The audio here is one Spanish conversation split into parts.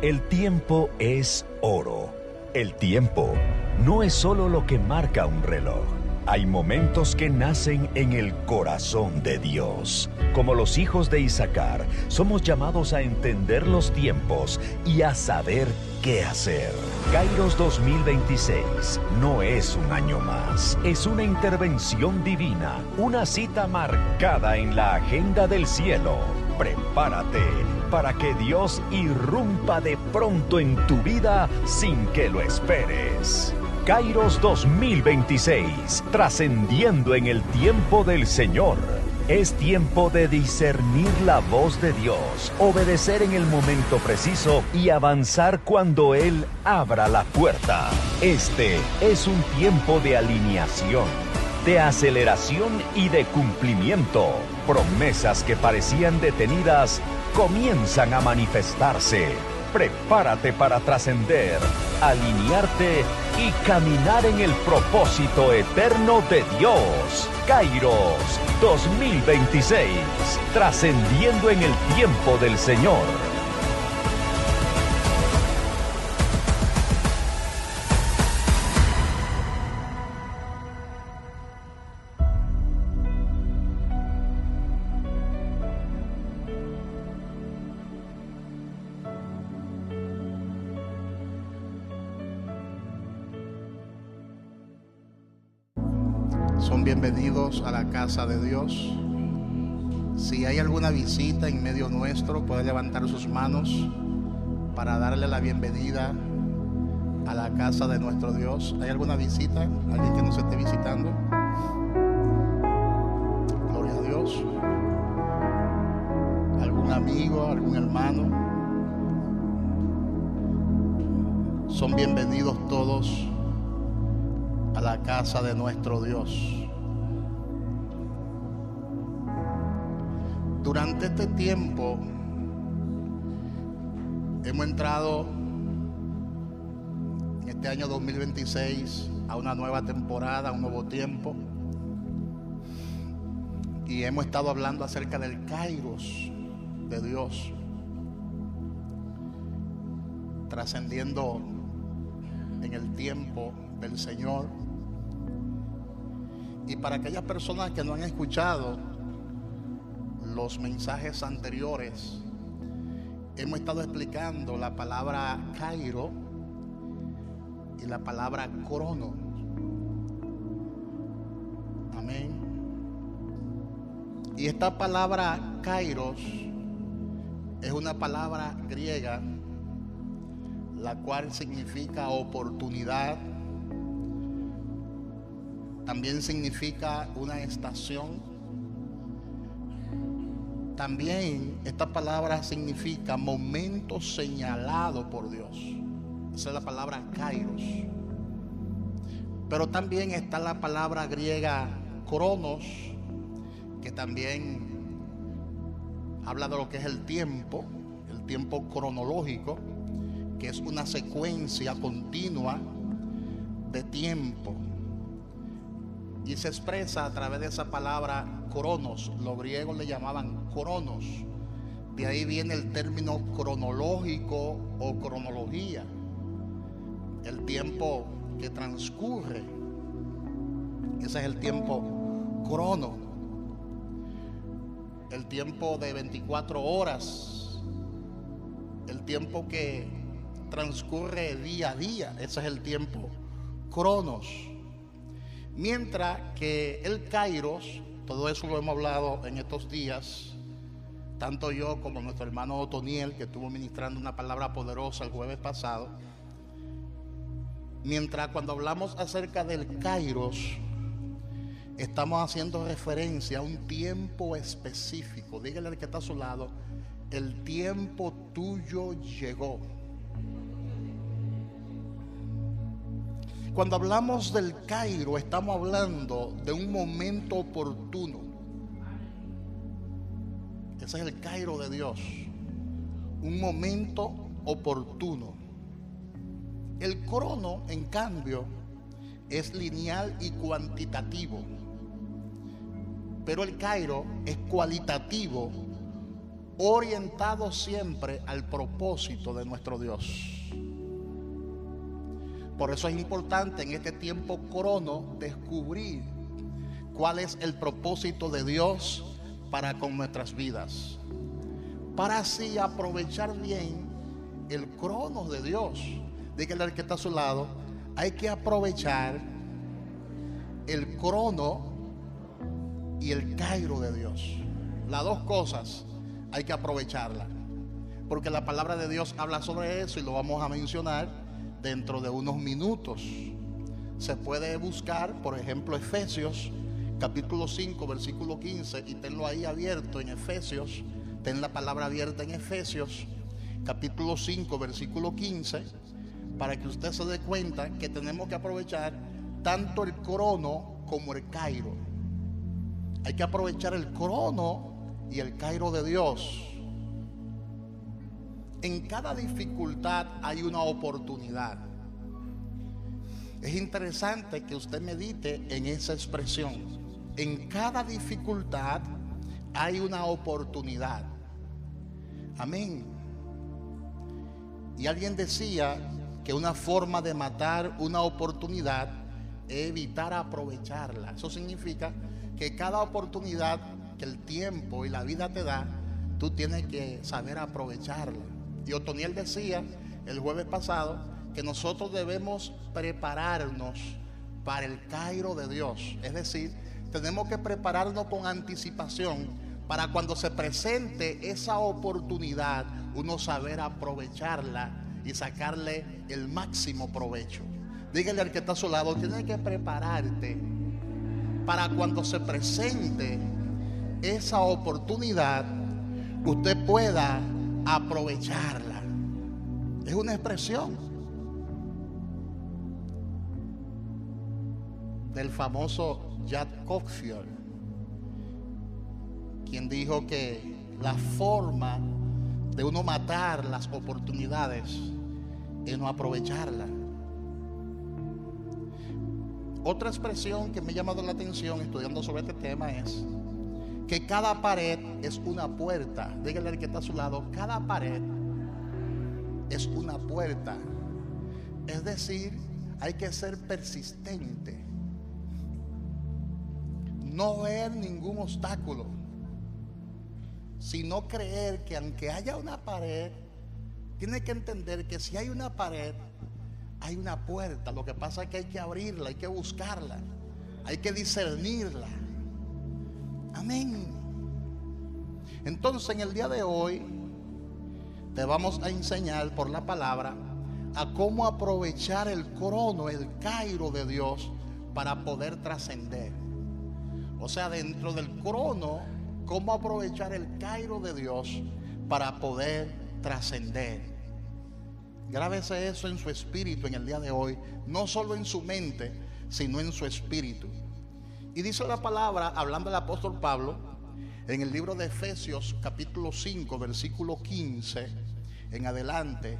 El tiempo es oro. El tiempo no es solo lo que marca un reloj. Hay momentos que nacen en el corazón de Dios. Como los hijos de Isaacar, somos llamados a entender los tiempos y a saber qué hacer. Kairos 2026 no es un año más, es una intervención divina, una cita marcada en la agenda del cielo. Prepárate para que Dios irrumpa de pronto en tu vida sin que lo esperes. Kairos 2026, trascendiendo en el tiempo del Señor. Es tiempo de discernir la voz de Dios, obedecer en el momento preciso y avanzar cuando Él abra la puerta. Este es un tiempo de alineación, de aceleración y de cumplimiento. Promesas que parecían detenidas comienzan a manifestarse. Prepárate para trascender, alinearte y caminar en el propósito eterno de Dios. Kairos 2026, trascendiendo en el tiempo del Señor. Son bienvenidos a la casa de Dios. Si hay alguna visita en medio nuestro, puede levantar sus manos para darle la bienvenida a la casa de nuestro Dios. ¿Hay alguna visita? ¿Alguien que nos esté visitando? Gloria a Dios. ¿Algún amigo, algún hermano? Son bienvenidos todos a la casa de nuestro Dios. Durante este tiempo hemos entrado en este año 2026 a una nueva temporada, a un nuevo tiempo, y hemos estado hablando acerca del Kairos de Dios, trascendiendo en el tiempo del Señor. Y para aquellas personas que no han escuchado los mensajes anteriores, hemos estado explicando la palabra Kairo y la palabra crono. Amén. Y esta palabra Kairos es una palabra griega, la cual significa oportunidad. También significa una estación. También esta palabra significa momento señalado por Dios. Esa es la palabra Kairos. Pero también está la palabra griega cronos, que también habla de lo que es el tiempo cronológico, que es una secuencia continua de tiempo. Y se expresa a través de esa palabra cronos. Los griegos le llamaban cronos. De ahí viene el término cronológico o cronología. El tiempo que transcurre. Ese es el tiempo crono. El tiempo de 24 horas. El tiempo que transcurre día a día. Ese es el tiempo cronos. Mientras que el Kairos, todo eso lo hemos hablado en estos días, tanto yo como nuestro hermano Otoniel, que estuvo ministrando una palabra poderosa el jueves pasado. Mientras cuando hablamos acerca del Kairos, estamos haciendo referencia a un tiempo específico. Dígale al que está a su lado: el tiempo tuyo llegó. Cuando hablamos del Kairo, estamos hablando de un momento oportuno. Ese es el Kairo de Dios. Un momento oportuno. El crono, en cambio, es lineal y cuantitativo. Pero el Kairo es cualitativo orientados siempre al propósito de nuestro Dios. Por eso es importante en este tiempo crono descubrir cuál es el propósito de Dios para con nuestras vidas, para así aprovechar bien el cronos de Dios. Dígale al que está a su lado: hay que aprovechar el crono y el cairo de Dios. Las dos cosas hay que aprovecharlas, porque la palabra de Dios habla sobre eso y lo vamos a mencionar dentro de unos minutos. Se puede buscar, por ejemplo, Efesios capítulo 5 versículo 15, y tenlo ahí abierto en Efesios. Ten la palabra abierta en Efesios capítulo 5 versículo 15, para que usted se dé cuenta que tenemos que aprovechar tanto el crono como el cairo. Hay que aprovechar el crono y el cairo de Dios. En cada dificultad hay una oportunidad. Es interesante que usted medite en esa expresión. En cada dificultad hay una oportunidad. Amén. Y alguien decía que una forma de matar una oportunidad es evitar aprovecharla. Eso significa que cada oportunidad que el tiempo y la vida te da, tú tienes que saber aprovecharla. Y Otoniel decía el jueves pasado que nosotros debemos prepararnos para el cairo de Dios. Es decir, tenemos que prepararnos con anticipación para cuando se presente esa oportunidad, uno saber aprovecharla y sacarle el máximo provecho. Dígale al que está a su lado: tienes que prepararte para cuando se presente esa oportunidad, usted pueda aprovecharla. Es una expresión del famoso Jack Cockfield, quien dijo que la forma de uno matar las oportunidades es no aprovecharla. Otra expresión que me ha llamado la atención estudiando sobre este tema es que cada pared es una puerta. Dígale al que está a su lado: cada pared es una puerta. Es decir, hay que ser persistente, no ver ningún obstáculo, sino creer que aunque haya una pared, tiene que entender que si hay una pared, hay una puerta. Lo que pasa es que hay que abrirla, hay que buscarla, hay que discernirla. Amén. Entonces, en el día de hoy te vamos a enseñar por la palabra a cómo aprovechar el crono, el cairo de Dios para poder trascender. O sea, dentro del crono, cómo aprovechar el cairo de Dios para poder trascender. Grábese eso en su espíritu en el día de hoy, no solo en su mente, sino en su espíritu. Y dice la palabra, hablando del apóstol Pablo, en el libro de Efesios capítulo 5 versículo 15 en adelante,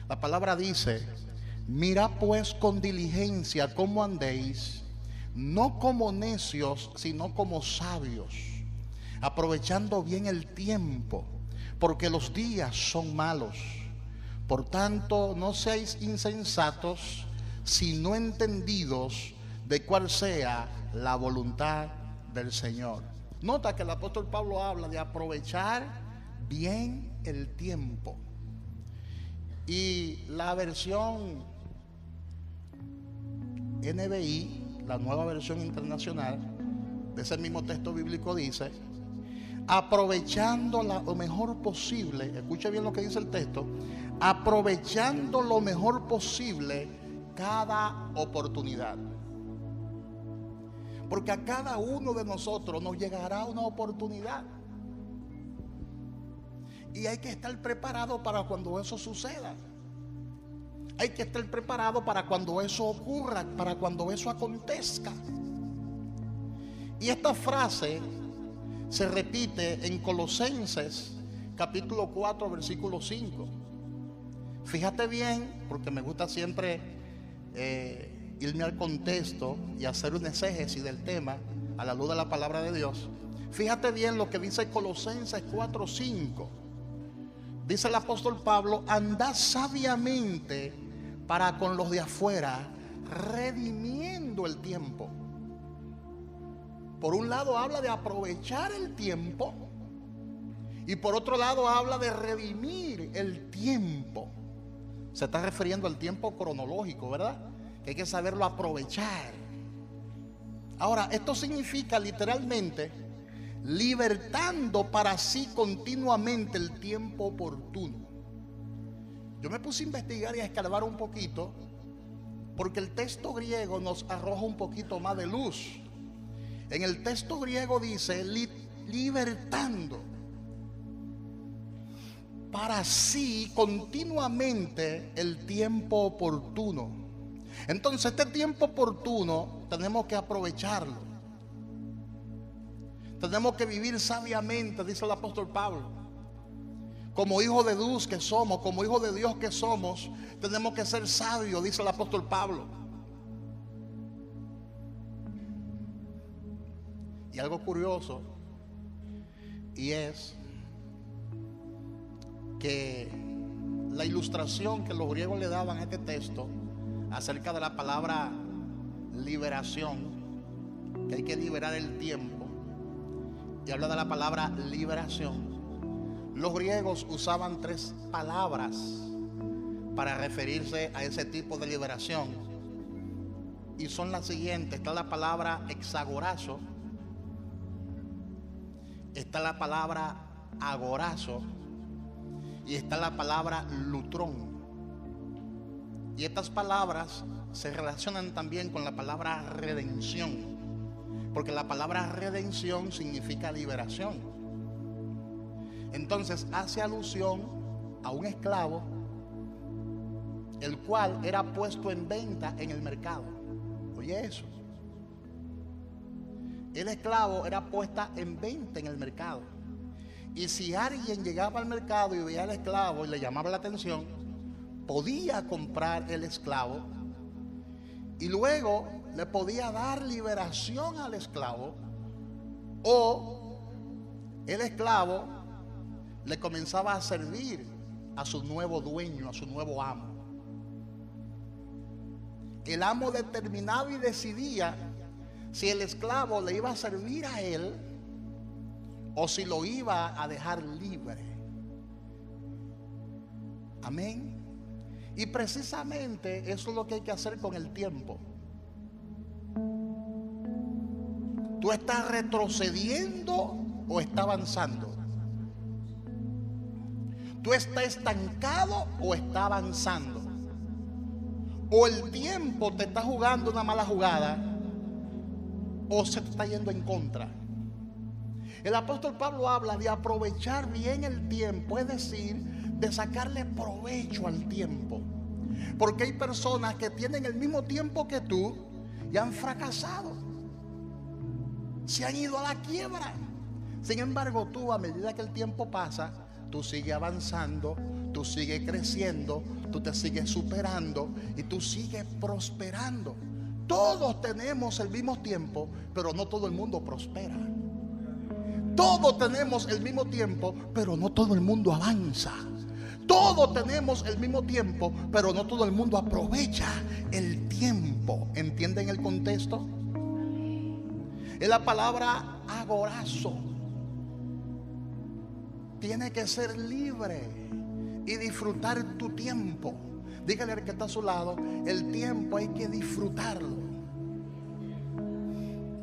la palabra dice: mirad pues con diligencia cómo andéis, no como necios, sino como sabios, aprovechando bien el tiempo, porque los días son malos. Por tanto, no seáis insensatos, sino entendidos de cuál sea la voluntad del Señor. Nota que el apóstol Pablo habla de aprovechar bien el tiempo. Y la versión NBI, la nueva versión internacional de ese mismo texto bíblico, dice: aprovechando lo mejor posible. Escuche bien lo que dice el texto: aprovechando lo mejor posible cada oportunidad. Porque a cada uno de nosotros nos llegará una oportunidad, y hay que estar preparado para cuando eso suceda. Hay que estar preparado para cuando eso ocurra, para cuando eso acontezca. Y esta frase se repite en Colosenses capítulo 4 versículo 5. Fíjate bien, porque me gusta siempre irme al contexto y hacer un exégesis del tema a la luz de la palabra de Dios. Fíjate bien lo que dice Colosenses 4:5. Dice el apóstol Pablo: andad sabiamente para con los de afuera, redimiendo el tiempo. Por un lado habla de aprovechar el tiempo, y por otro lado habla de redimir el tiempo. Se está refiriendo al tiempo cronológico, ¿verdad? Que hay que saberlo aprovechar. Ahora, esto significa literalmente libertando para sí continuamente el tiempo oportuno. Yo me puse a investigar y a escarbar un poquito, porque el texto griego nos arroja un poquito más de luz. En el texto griego dice libertando para sí continuamente el tiempo oportuno. Entonces este tiempo oportuno tenemos que aprovecharlo. Tenemos que vivir sabiamente, dice el apóstol Pablo. Como hijos de Dios que somos, como hijos de Dios que somos, tenemos que ser sabios, dice el apóstol Pablo. Y algo curioso, y es que la ilustración que los griegos le daban a este texto acerca de la palabra liberación, que hay que liberar el tiempo, y habla de la palabra liberación. Los griegos usaban 3 palabras para referirse a ese tipo de liberación, y son las siguientes. Está la palabra exagorazo, está la palabra agorazo y está la palabra lutrón. Y estas palabras se relacionan también con la palabra redención, porque la palabra redención significa liberación. Entonces hace alusión a un esclavo, el cual era puesto en venta en el mercado. Oye eso. El esclavo era puesta en venta en el mercado. Y si alguien llegaba al mercado y veía al esclavo y le llamaba la atención, podía comprar el esclavo y luego le podía dar liberación al esclavo, o el esclavo le comenzaba a servir a su nuevo dueño, a su nuevo amo. El amo determinaba y decidía si el esclavo le iba a servir a él o si lo iba a dejar libre. Amén. Y precisamente eso es lo que hay que hacer con el tiempo. ¿Tú estás retrocediendo o estás avanzando? ¿Tú estás estancado o estás avanzando? ¿O el tiempo te está jugando una mala jugada o se te está yendo en contra? El apóstol Pablo habla de aprovechar bien el tiempo, es decir, de sacarle provecho al tiempo. Porque hay personas que tienen el mismo tiempo que tú y han fracasado, se han ido a la quiebra. Sin embargo, tú, a medida que el tiempo pasa, tú sigues avanzando, tú sigues creciendo, tú te sigues superando y tú sigues prosperando. Todos tenemos el mismo tiempo, pero no todo el mundo prospera. Todos tenemos el mismo tiempo, pero no todo el mundo avanza. Todos tenemos el mismo tiempo, pero no todo el mundo aprovecha el tiempo. ¿Entienden el contexto? Es la palabra agorazo. Tiene que ser libre y disfrutar tu tiempo. Dígale al que está a su lado: el tiempo hay que disfrutarlo,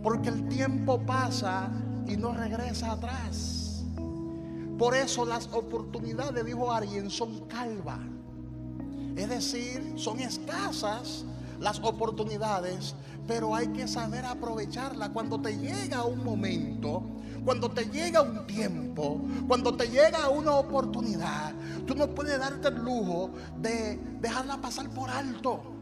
porque el tiempo pasa y no regresa atrás. Por eso las oportunidades, dijo alguien, son calvas. Es decir, son escasas las oportunidades, pero hay que saber aprovecharlas. Cuando te llega un momento, cuando te llega un tiempo, cuando te llega una oportunidad, tú no puedes darte el lujo de dejarla pasar por alto.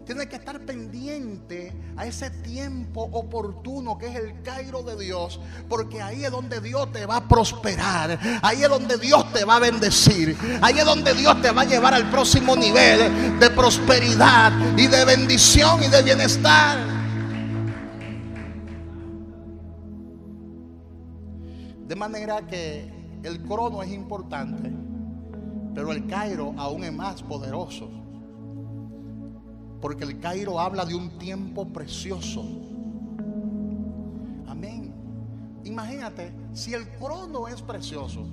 Tienes que estar pendiente a ese tiempo oportuno que es el Cairo de Dios, porque ahí es donde Dios te va a prosperar, ahí es donde Dios te va a bendecir, ahí es donde Dios te va a llevar al próximo nivel de prosperidad y de bendición y de bienestar. De manera que el crono es importante, pero el kairo aún es más poderoso, porque el kairo habla de un tiempo precioso. Amén. Imagínate, si el crono es precioso,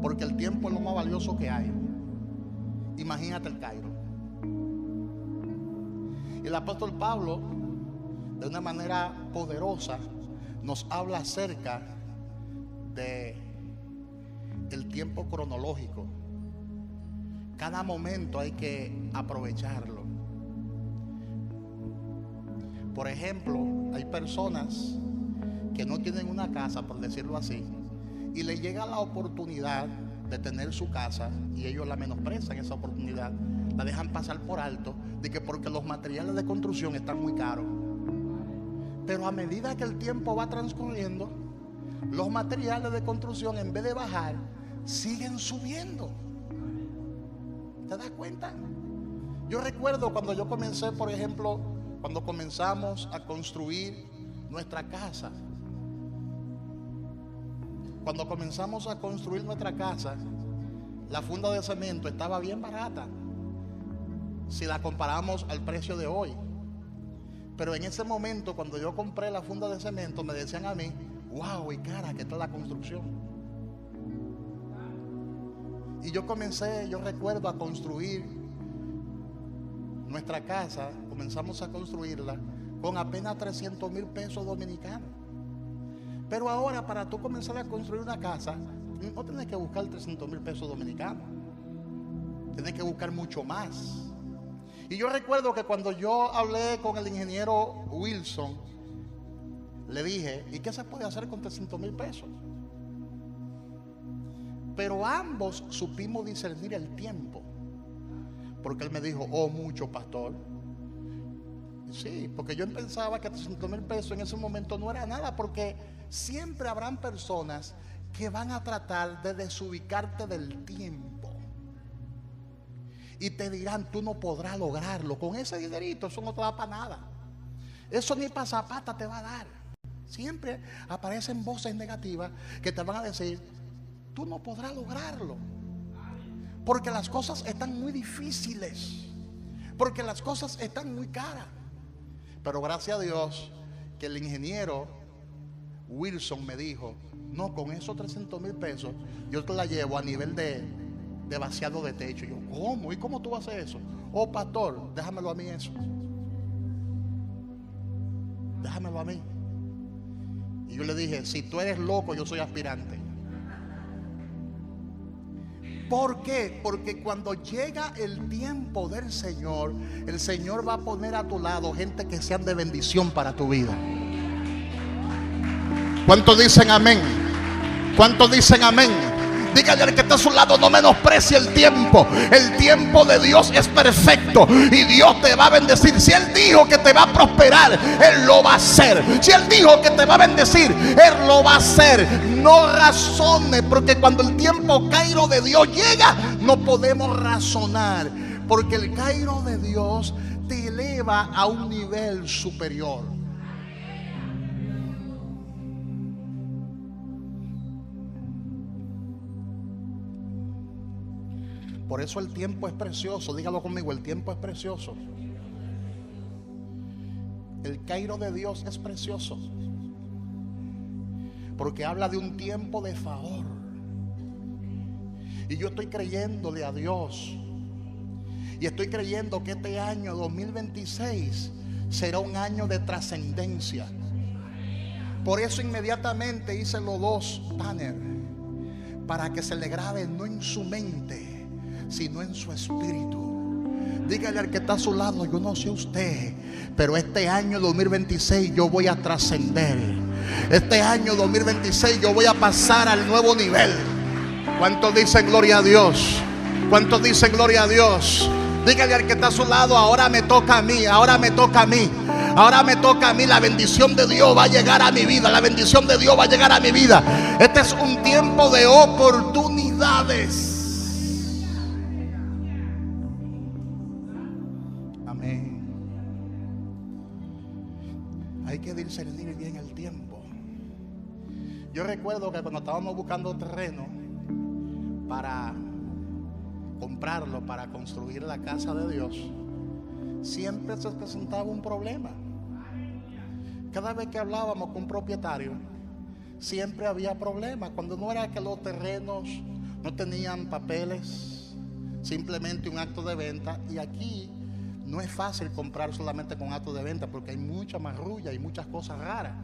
porque el tiempo es lo más valioso que hay, imagínate el kairo. Y el apóstol Pablo, de una manera poderosa, nos habla acerca de el tiempo cronológico. Cada momento hay que aprovecharlo. Por ejemplo, hay personas que no tienen una casa, por decirlo así, y les llega la oportunidad de tener su casa y ellos la menosprecian esa oportunidad, la dejan pasar por alto, de que porque los materiales de construcción están muy caros. Pero a medida que el tiempo va transcurriendo, los materiales de construcción, en vez de bajar, siguen subiendo. ¿Te das cuenta? Yo recuerdo cuando yo comencé, por ejemplo, cuando comenzamos a construir nuestra casa. Cuando comenzamos a construir nuestra casa, la funda de cemento estaba bien barata si la comparamos al precio de hoy. Pero en ese momento, cuando yo compré la funda de cemento, me decían a mí: wow, y cara que está la construcción. Y yo comencé, yo recuerdo, a construir nuestra casa. Comenzamos a construirla con apenas 300,000 pesos dominicanos. Pero ahora, para tú comenzar a construir una casa, no tienes que buscar 300,000 pesos dominicanos, tienes que buscar mucho más. Y yo recuerdo que cuando yo hablé con el ingeniero Wilson, le dije: ¿y qué se puede hacer con 300,000 pesos? Pero ambos supimos discernir el tiempo, porque él me dijo: oh, mucho, pastor. Sí, porque yo pensaba que 300,000 pesos en ese momento no era nada, porque siempre habrán personas que van a tratar de desubicarte del tiempo y te dirán: tú no podrás lograrlo con ese dinerito, eso no te da para nada, eso ni para zapata te va a dar. Siempre aparecen voces negativas que te van a decir: tú no podrás lograrlo, porque las cosas están muy difíciles, porque las cosas están muy caras. Pero gracias a Dios que el ingeniero Wilson me dijo: no, con esos 300,000 pesos yo te la llevo a nivel de vaciado de techo. Y yo: ¿cómo? ¿Y cómo tú vas a hacer eso? Oh, pastor, déjamelo a mí eso. Déjamelo a mí. Y yo le dije: si tú eres loco, yo soy aspirante. ¿Por qué? Porque cuando llega el tiempo del Señor, el Señor va a poner a tu lado gente que sean de bendición para tu vida. ¿Cuántos dicen amén? ¿Cuántos dicen amén? Dígale al que está a su lado: no menosprecie el tiempo. El tiempo de Dios es perfecto y Dios te va a bendecir. Si Él dijo que te va a prosperar, Él lo va a hacer. Si Él dijo que te va a bendecir, Él lo va a hacer. No razones, porque cuando el tiempo kairo de Dios llega, no podemos razonar, porque el kairo de Dios te eleva a un nivel superior. Por eso el tiempo es precioso. Dígalo conmigo: el tiempo es precioso. El kairo de Dios es precioso, porque habla de un tiempo de favor. Y yo estoy creyéndole a Dios, y estoy creyendo que este año 2026 será un año de trascendencia. Por eso inmediatamente hice los dos banners, para que se le grabe no en su mente, sino en su espíritu. Dígale al que está a su lado: yo no sé usted, pero este año 2026 yo voy a trascender. Este año 2026 yo voy a pasar al nuevo nivel. ¿Cuántos dicen gloria a Dios? ¿Cuántos dicen gloria a Dios? Dígale al que está a su lado: ahora me toca a mí, ahora me toca a mí, ahora me toca a mí. La bendición de Dios va a llegar a mi vida, la bendición de Dios va a llegar a mi vida. Este es un tiempo de oportunidades. Amén. Hay que discernir bien el tiempo. Yo recuerdo que cuando estábamos buscando terreno para comprarlo, para construir la casa de Dios, siempre se presentaba un problema. Cada vez que hablábamos con un propietario, siempre había problemas. Cuando no era que los terrenos no tenían papeles, simplemente un acto de venta. Y aquí no es fácil comprar solamente con acto de venta, porque hay mucha marrulla y muchas cosas raras.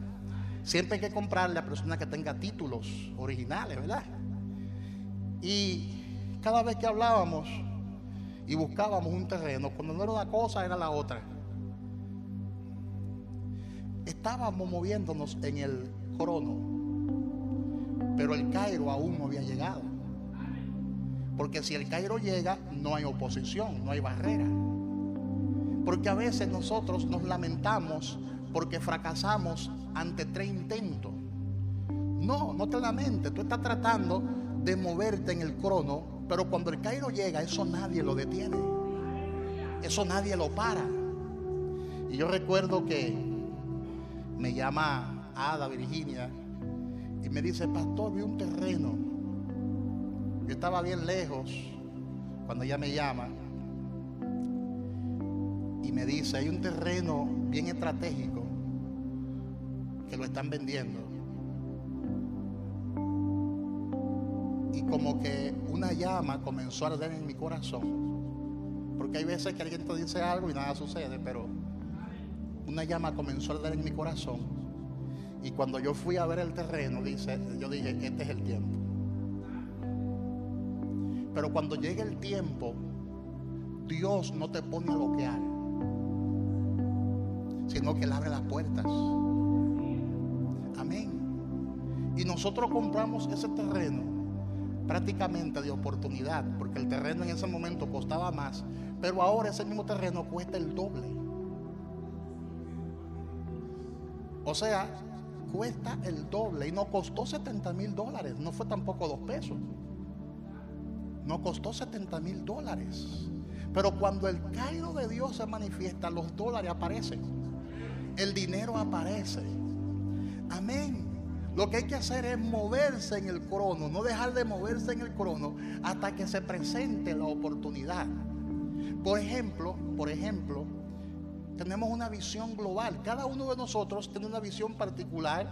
Siempre hay que comprarle a personas que tengan títulos originales, ¿verdad? Y cada vez que hablábamos y buscábamos un terreno, cuando no era una cosa era la otra. Estábamos moviéndonos en el crono, pero el Cairo aún no había llegado. Porque si el Cairo llega, no hay oposición, no hay barrera. Porque a veces nosotros nos lamentamos porque fracasamos ante 3 intentos. No te lamentes, tú estás tratando de moverte en el crono, pero cuando el Cairo llega, eso nadie lo detiene, eso nadie lo para. Y yo recuerdo que me llama Ada Virginia y me dice: pastor, vi un terreno. Yo estaba bien lejos cuando ella me llama y me dice: hay un terreno bien estratégico que lo están vendiendo. Y como que una llama comenzó a arder en mi corazón, porque hay veces que alguien te dice algo y nada sucede, pero una llama comenzó a arder en mi corazón. Y cuando yo fui a ver el terreno, yo dije: este es el tiempo. Pero cuando llegue el tiempo, Dios no te pone a bloquear, sino que Él abre las puertas. Amén. Y nosotros compramos ese terreno prácticamente de oportunidad, porque el terreno en ese momento costaba más, pero ahora ese mismo terreno cuesta el doble. O sea, cuesta el doble y nos costó $70,000. No fue tampoco 2 pesos. Nos costó $70,000. Pero cuando el Cairo de Dios se manifiesta, los dólares aparecen, el dinero aparece. Amén. Lo que hay que hacer es moverse en el crono, no dejar de moverse en el crono hasta que se presente la oportunidad. Por ejemplo, tenemos una visión global. Cada uno de nosotros tiene una visión particular,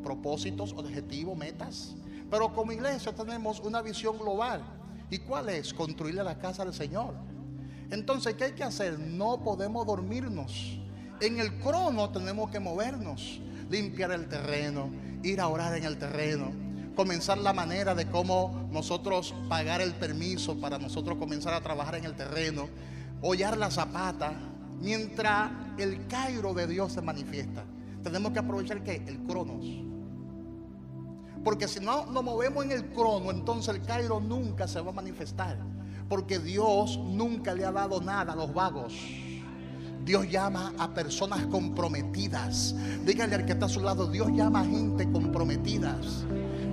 propósitos, objetivos, metas. Pero como iglesia tenemos una visión global. ¿Y cuál es? Construirle la casa del Señor. Entonces, ¿qué hay que hacer? No podemos dormirnos. En el crono tenemos que movernos, limpiar el terreno, ir a orar en el terreno, comenzar la manera de cómo nosotros pagar el permiso para nosotros comenzar a trabajar en el terreno, hollar la zapata, mientras el Cairo de Dios se manifiesta. Tenemos que aprovechar el cronos. Porque si no nos movemos en el crono, entonces el Cairo nunca se va a manifestar. Porque Dios nunca le ha dado nada a los vagos. Dios llama a personas comprometidas. Dígale al que está a su lado: Dios llama a gente comprometidas.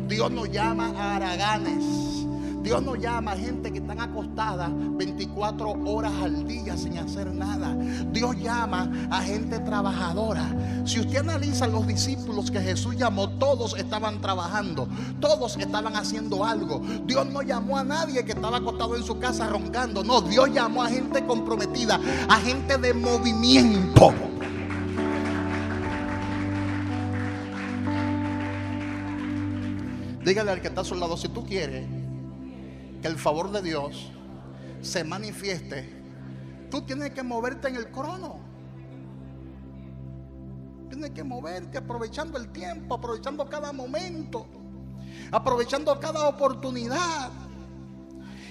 Dios no llama a haraganes. Dios no llama a gente que están acostadas 24 horas al día sin hacer nada. Dios llama a gente trabajadora. Si usted analiza los discípulos que Jesús llamó, todos estaban trabajando, todos estaban haciendo algo. Dios no llamó a nadie que estaba acostado en su casa roncando. No, Dios llamó a gente comprometida, a gente de movimiento. Dígale al que está a su lado: si tú quieres que el favor de Dios se manifieste, tú tienes que moverte en el crono. Tienes que moverte aprovechando el tiempo, aprovechando cada momento, aprovechando cada oportunidad.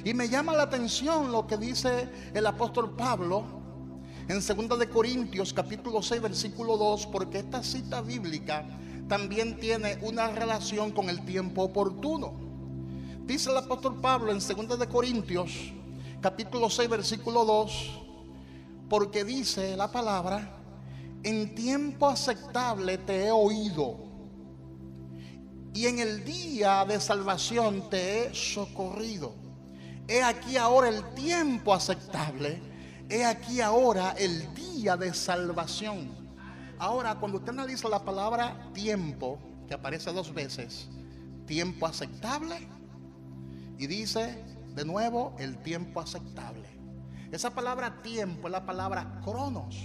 Y me llama la atención lo que dice el apóstol Pablo en 2 de Corintios capítulo 6 versículo 2, porque esta cita bíblica también tiene una relación con el tiempo oportuno. Dice el apóstol Pablo en 2 de Corintios capítulo 6 versículo 2, porque dice la palabra: en tiempo aceptable te he oído, y en el día de salvación te he socorrido. He aquí ahora el tiempo aceptable, he aquí ahora el día de salvación. Ahora, cuando usted analiza la palabra tiempo, que aparece 2 veces, tiempo aceptable, y dice de nuevo el tiempo aceptable. Esa palabra tiempo es la palabra cronos.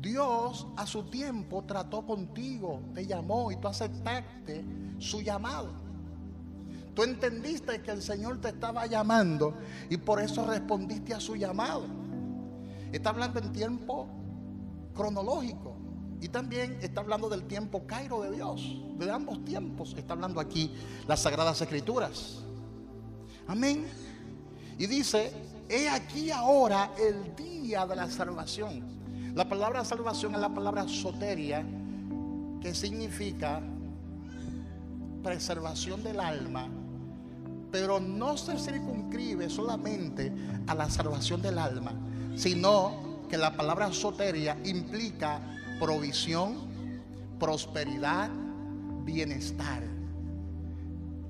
Dios a su tiempo trató contigo, te llamó y tú aceptaste su llamado. Tú entendiste que el Señor te estaba llamando y por eso respondiste a su llamado. Está hablando en tiempo cronológico y también está hablando del tiempo cairo de Dios. De ambos tiempos está hablando aquí las Sagradas Escrituras. Amén. Y dice: he aquí ahora el día de la salvación. La palabra salvación es la palabra soteria, que significa preservación del alma, pero no se circunscribe solamente a la salvación del alma, sino que la palabra soteria implica provisión, prosperidad, bienestar.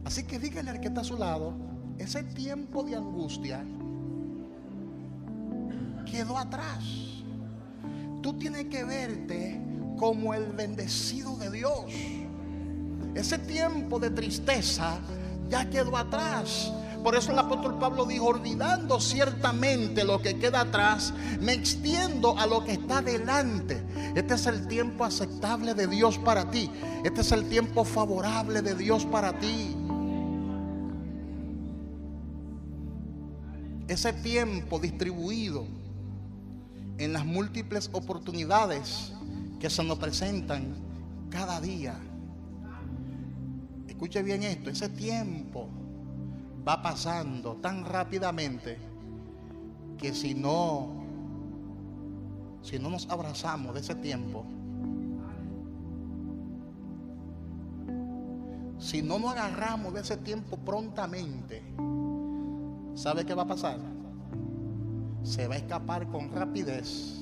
Así que dígale al que está a su lado: ese tiempo de angustia quedó atrás. Tú tienes que verte como el bendecido de Dios. Ese tiempo de tristeza ya quedó atrás. Por eso el apóstol Pablo dijo: olvidando ciertamente lo que queda atrás, me extiendo a lo que está delante. Este es el tiempo aceptable de Dios para ti. Este es el tiempo favorable de Dios para ti. Ese tiempo distribuido en las múltiples oportunidades que se nos presentan cada día. Escuche bien esto: ese tiempo va pasando tan rápidamente que si no nos abrazamos de ese tiempo, si no nos agarramos de ese tiempo prontamente, ¿sabe qué va a pasar? Se va a escapar con rapidez.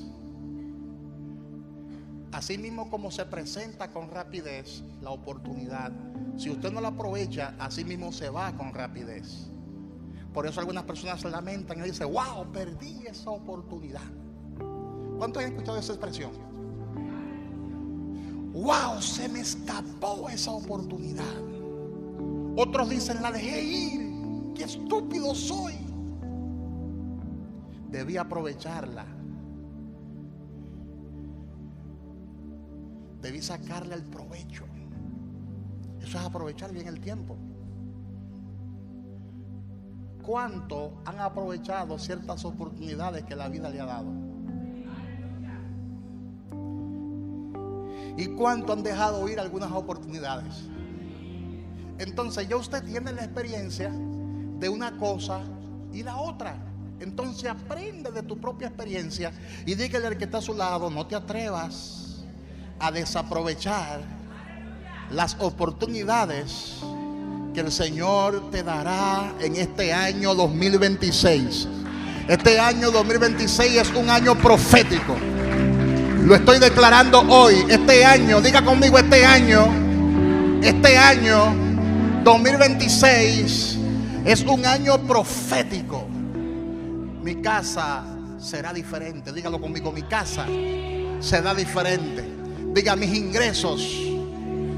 Así mismo como se presenta con rapidez la oportunidad, si usted no la aprovecha, así mismo se va con rapidez. Por eso algunas personas se lamentan y dicen: wow, perdí esa oportunidad. ¿Cuántos han escuchado esa expresión? Wow, se me escapó esa oportunidad. Otros dicen: la dejé ir, qué estúpido soy. Debí aprovecharla. Debí sacarle el provecho. Eso es aprovechar bien el tiempo. ¿Cuánto han aprovechado ciertas oportunidades que la vida le ha dado? ¿Y cuánto han dejado ir algunas oportunidades? Entonces ya usted tiene la experiencia de una cosa y la otra. Entonces aprende de tu propia experiencia y dígale al que está a su lado: no te atrevas a desaprovechar las oportunidades que el Señor te dará en este año 2026. Este año 2026 es un año profético. Lo estoy declarando hoy. Este año, diga conmigo: este año 2026 es un año profético. Mi casa será diferente. Dígalo conmigo: mi casa será diferente. Diga: mis ingresos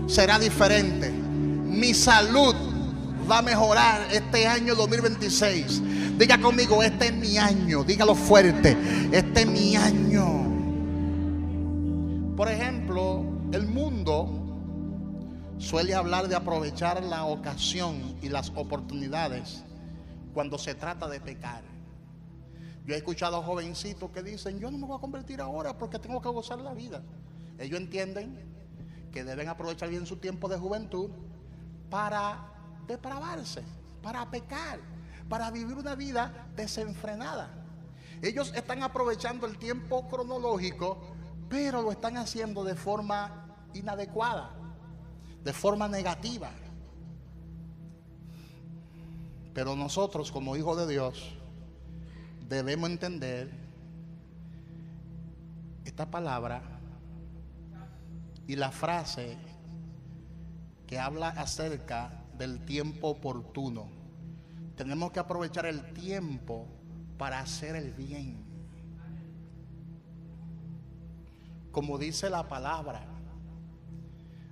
será diferente. Mi salud va a mejorar este año 2026. Diga conmigo: este es mi año. Dígalo fuerte: este es mi año. Por ejemplo, el mundo suele hablar de aprovechar la ocasión y las oportunidades cuando se trata de pecar. Yo he escuchado a jovencitos que dicen: yo no me voy a convertir ahora porque tengo que gozar la vida. Ellos entienden que deben aprovechar bien su tiempo de juventud para depravarse, para pecar, para vivir una vida desenfrenada. Ellos están aprovechando el tiempo cronológico, pero lo están haciendo de forma inadecuada, de forma negativa. Pero nosotros, como hijos de Dios, debemos entender esta palabra y la frase que habla acerca del tiempo oportuno. Tenemos que aprovechar el tiempo para hacer el bien. como dice la palabra,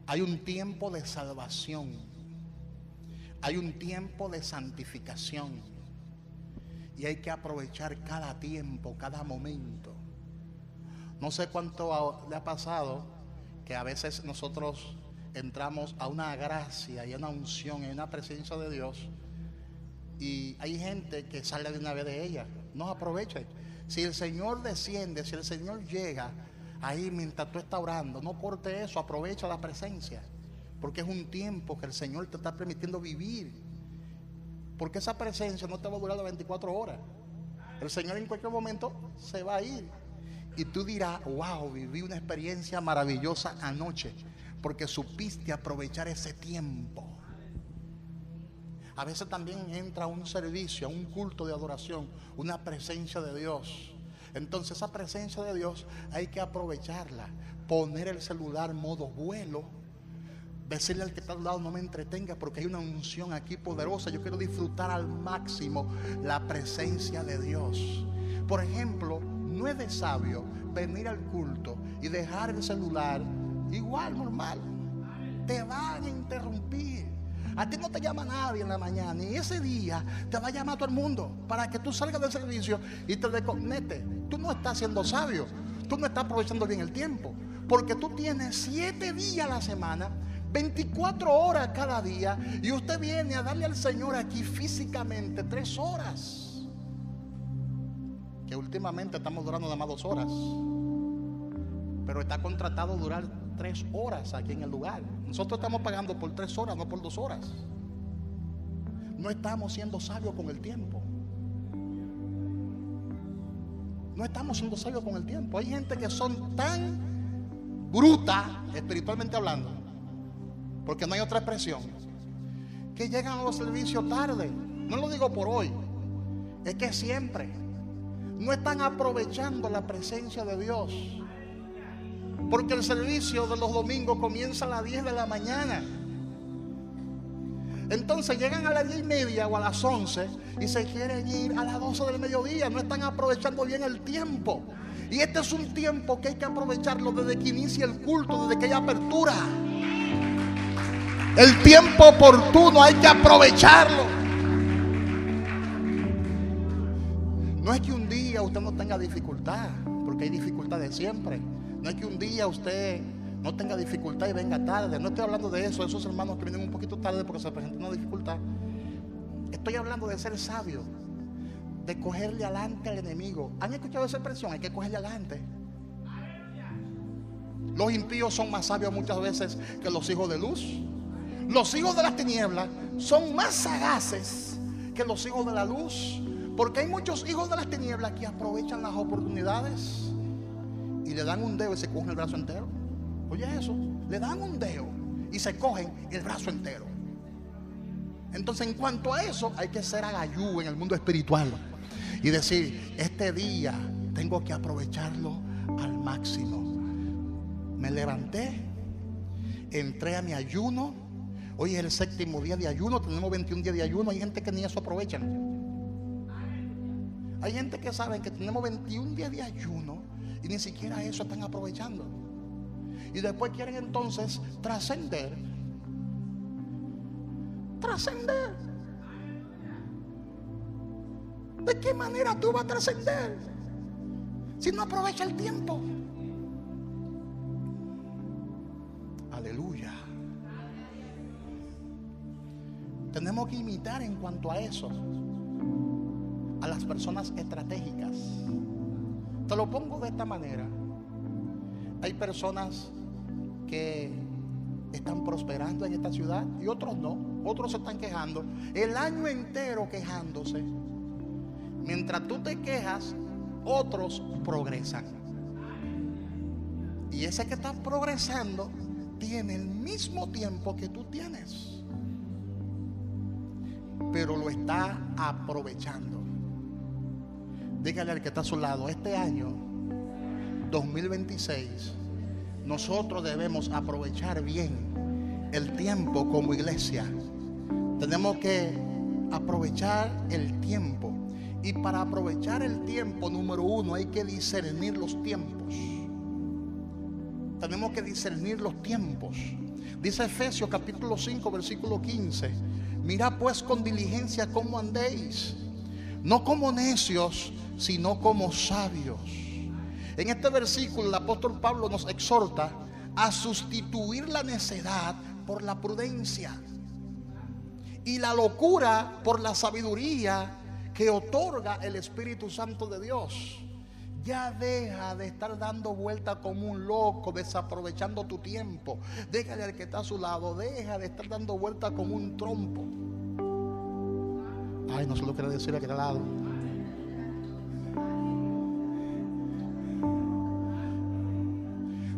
hay un tiempo de salvación, hay un tiempo de santificación, y hay que aprovechar cada tiempo, cada momento. No sé cuánto le ha pasado que a veces nosotros entramos a una gracia y a una unción, en una presencia de Dios, y hay gente que sale de una vez de ella. No aproveche. Si el Señor desciende, si el Señor llega ahí mientras tú estás orando, no corte eso, aprovecha la presencia, porque es un tiempo que el Señor te está permitiendo vivir, porque esa presencia no te va a durar las 24 horas. El Señor en cualquier momento se va a ir, y tú dirás: wow, viví una experiencia maravillosa anoche, porque supiste aprovechar ese tiempo. A veces también entra a un servicio, a un culto de adoración, una presencia de Dios. Entonces esa presencia de Dios hay que aprovecharla, poner el celular en modo vuelo, decirle al que está al lado: no me entretenga, porque hay una unción aquí poderosa, yo quiero disfrutar al máximo la presencia de Dios. Por ejemplo, no es de sabio venir al culto y dejar el celular igual, normal. Te van a interrumpir. A ti no te llama nadie en la mañana, y ese día te va a llamar todo el mundo para que tú salgas del servicio y te desconectes. Tú no estás siendo sabio, tú no estás aprovechando bien el tiempo, porque tú tienes 7 días a la semana, 24 horas cada día, y usted viene a darle al Señor aquí físicamente 3 horas, que últimamente estamos durando nada más 2 horas, pero está contratado durar 3 horas aquí en el lugar. Nosotros estamos pagando por 3 horas, no por 2 horas. No estamos siendo sabios con el tiempo. No estamos siendo sabios con el tiempo. Hay gente que son tan brutas, espiritualmente hablando, porque no hay otra expresión, que llegan a los servicios tarde. No lo digo por hoy, es que siempre no están aprovechando la presencia de Dios, porque el servicio de los domingos comienza a las 10 de la mañana. Entonces llegan a las 10:30 o a las 11 y se quieren ir a las 12 del mediodía. No están aprovechando bien el tiempo. Y este es un tiempo que hay que aprovecharlo desde que inicia el culto, desde que hay apertura. El tiempo oportuno hay que aprovecharlo. No es que un día usted no tenga dificultad, porque hay dificultades siempre. No es que un día usted no tenga dificultad y venga tarde. No estoy hablando de eso, esos hermanos que vienen un poquito tarde porque se presenta una dificultad. Estoy hablando de ser sabio, de cogerle adelante al enemigo. ¿Han escuchado esa expresión? Hay que cogerle adelante. Los impíos son más sabios muchas veces que los hijos de luz. Los hijos de las tinieblas son más sagaces que los hijos de la luz, porque hay muchos hijos de las tinieblas que aprovechan las oportunidades y le dan un dedo y se cogen el brazo entero. Oye eso, le dan un dedo y se cogen el brazo entero. Entonces, en cuanto a eso, hay que ser agayú en el mundo espiritual y decir: este día tengo que aprovecharlo al máximo. Me levanté, entré a mi ayuno. Hoy es el 7º día de ayuno, tenemos 21 días de ayuno. Hay gente que ni eso aprovechan. Hay gente que sabe que tenemos 21 días de ayuno y ni siquiera eso están aprovechando. Y después quieren entonces trascender. Trascender. ¿De qué manera tú vas a trascender si no aprovechas el tiempo? Aleluya. Tenemos que imitar en cuanto a eso a las personas estratégicas. Te lo pongo de esta manera. Hay personas que están prosperando en esta ciudad y otros no. Otros se están quejando el año entero, quejándose. Mientras tú te quejas, otros progresan. Y ese que está progresando tiene el mismo tiempo que tú tienes, pero lo está aprovechando. Dígale al que está a su lado: este año 2026 nosotros debemos aprovechar bien el tiempo como iglesia. Tenemos que aprovechar el tiempo, y para aprovechar el tiempo, número 1, hay que discernir los tiempos. tenemos que discernir los tiempos. Dice Efesios capítulo 5 versículo 15: mirad pues con diligencia cómo andéis, no como necios, sino como sabios. En este versículo el apóstol Pablo nos exhorta a sustituir la necedad por la prudencia y la locura por la sabiduría que otorga el Espíritu Santo de Dios. Ya deja de estar dando vuelta como un loco, desaprovechando tu tiempo. Déjale al que está a su lado, deja de estar dando vuelta como un trompo. Ay, no se lo quiero decir al que está al lado.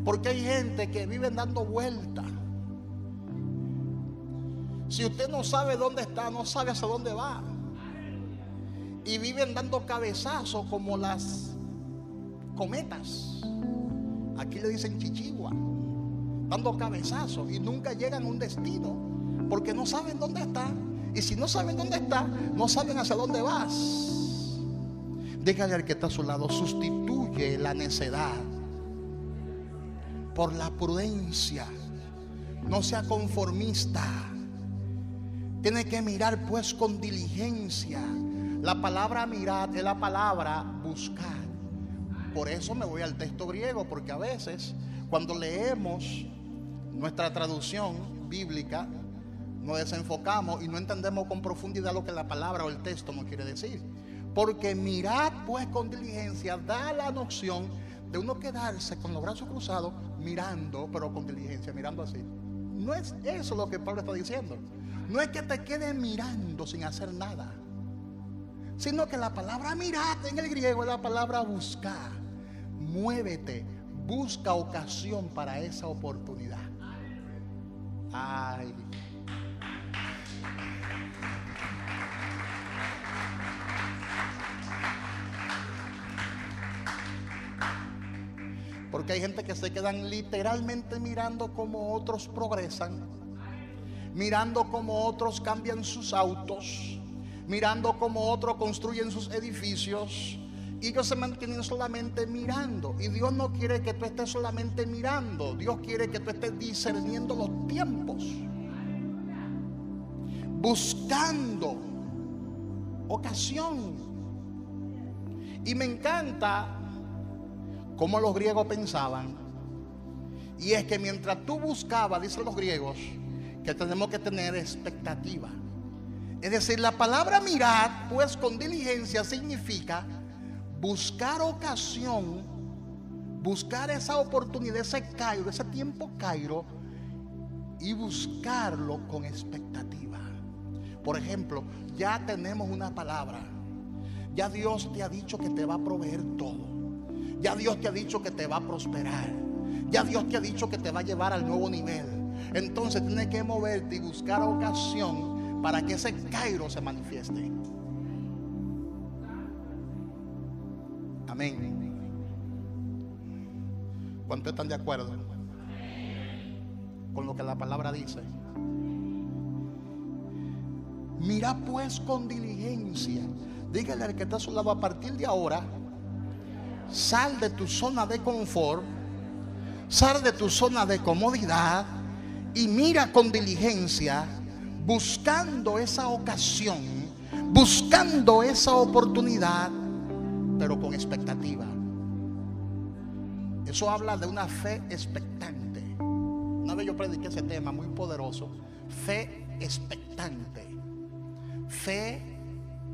Porque hay gente que vive dando vuelta. Si usted no sabe dónde está, no sabe hacia dónde va. Y viven dando cabezazos como las cometas. Aquí le dicen chichigua, dando cabezazos y nunca llegan a un destino porque no saben dónde está. Y si no saben dónde está, no saben hacia dónde vas. Dígale al que está a su lado: sustituye la necedad por la prudencia. No sea conformista. Tiene que mirar pues con diligencia. La palabra mirar es la palabra buscar. Por eso me voy al texto griego, porque a veces cuando leemos nuestra traducción bíblica nos desenfocamos y no entendemos con profundidad lo que la palabra o el texto nos quiere decir. Porque mirad pues con diligencia da la noción de uno quedarse con los brazos cruzados mirando, pero con diligencia, mirando así. No es eso lo que Pablo está diciendo. No es que te quedes mirando sin hacer nada, sino que la palabra mirar en el griego es la palabra buscar. Muévete, busca ocasión para esa oportunidad. Ay. Porque hay gente que se quedan literalmente mirando cómo otros progresan, mirando cómo otros cambian sus autos, mirando cómo otros construyen sus edificios, y ellos se mantienen solamente mirando. Y Dios no quiere que tú estés solamente mirando. Dios quiere que tú estés discerniendo los tiempos, buscando ocasión. Y me encanta cómo los griegos pensaban. Y es que mientras tú buscabas, dicen los griegos, que tenemos que tener expectativa. Es decir, la palabra mirar pues con diligencia significa buscar ocasión, buscar esa oportunidad, ese cairo, ese tiempo cairo, y buscarlo con expectativa. Por ejemplo, ya tenemos una palabra. Ya Dios te ha dicho que te va a proveer todo. Ya Dios te ha dicho que te va a prosperar. Ya Dios te ha dicho que te va a llevar al nuevo nivel. Entonces tienes que moverte y buscar ocasión para que ese cairo se manifieste. Amén. ¿Cuántos están de acuerdo con lo que la palabra dice? Mira pues con diligencia. Dígale al que está a su lado: a partir de ahora, sal de tu zona de confort, sal de tu zona de comodidad y mira con diligencia, buscando esa ocasión, buscando esa oportunidad, pero con expectativa. Eso habla de una fe expectante. Una vez yo prediqué ese tema muy poderoso: fe expectante, fe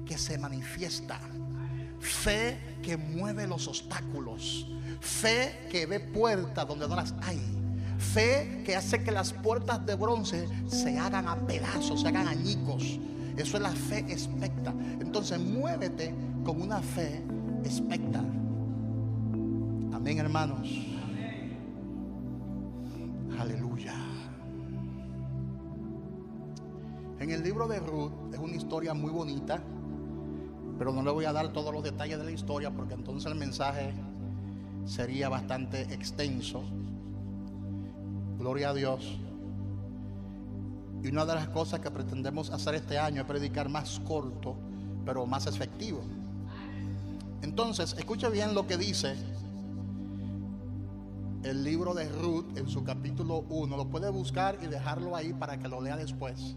que se manifiesta, fe que mueve los obstáculos, fe que ve puertas donde no las hay, fe que hace que las puertas de bronce se hagan a pedazos, se hagan añicos. Eso es la fe expecta. Entonces muévete con una fe expecta. Amén, hermanos. Aleluya. En el libro de Ruth es una historia muy bonita, pero no le voy a dar todos los detalles de la historia porque entonces el mensaje sería bastante extenso. Gloria a Dios. Y una de las cosas que pretendemos hacer este año es predicar más corto, pero más efectivo. Entonces, escuche bien lo que dice el libro de Ruth en su capítulo 1. Lo puede buscar y dejarlo ahí para que lo lea después.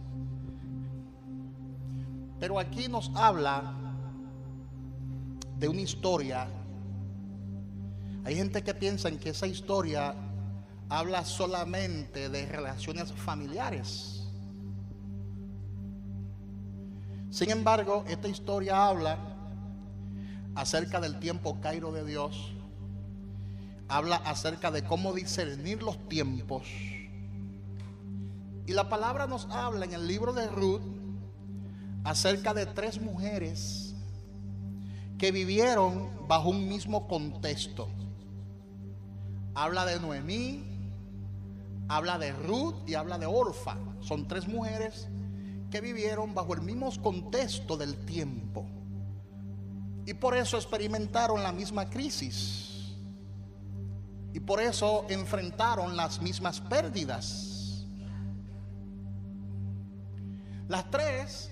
Pero aquí nos habla de una historia. Hay gente que piensa en que esa historia habla solamente de relaciones familiares. Sin embargo, esta historia habla acerca del tiempo Cairo de Dios. Habla acerca de cómo discernir los tiempos. Y la palabra nos habla en el libro de Ruth acerca de 3 mujeres que vivieron bajo un mismo contexto. Habla de Noemí, habla de Ruth y habla de Orfa. Son 3 mujeres que vivieron bajo el mismo contexto del tiempo. Y por eso experimentaron la misma crisis. Y por eso enfrentaron las mismas pérdidas. Las 3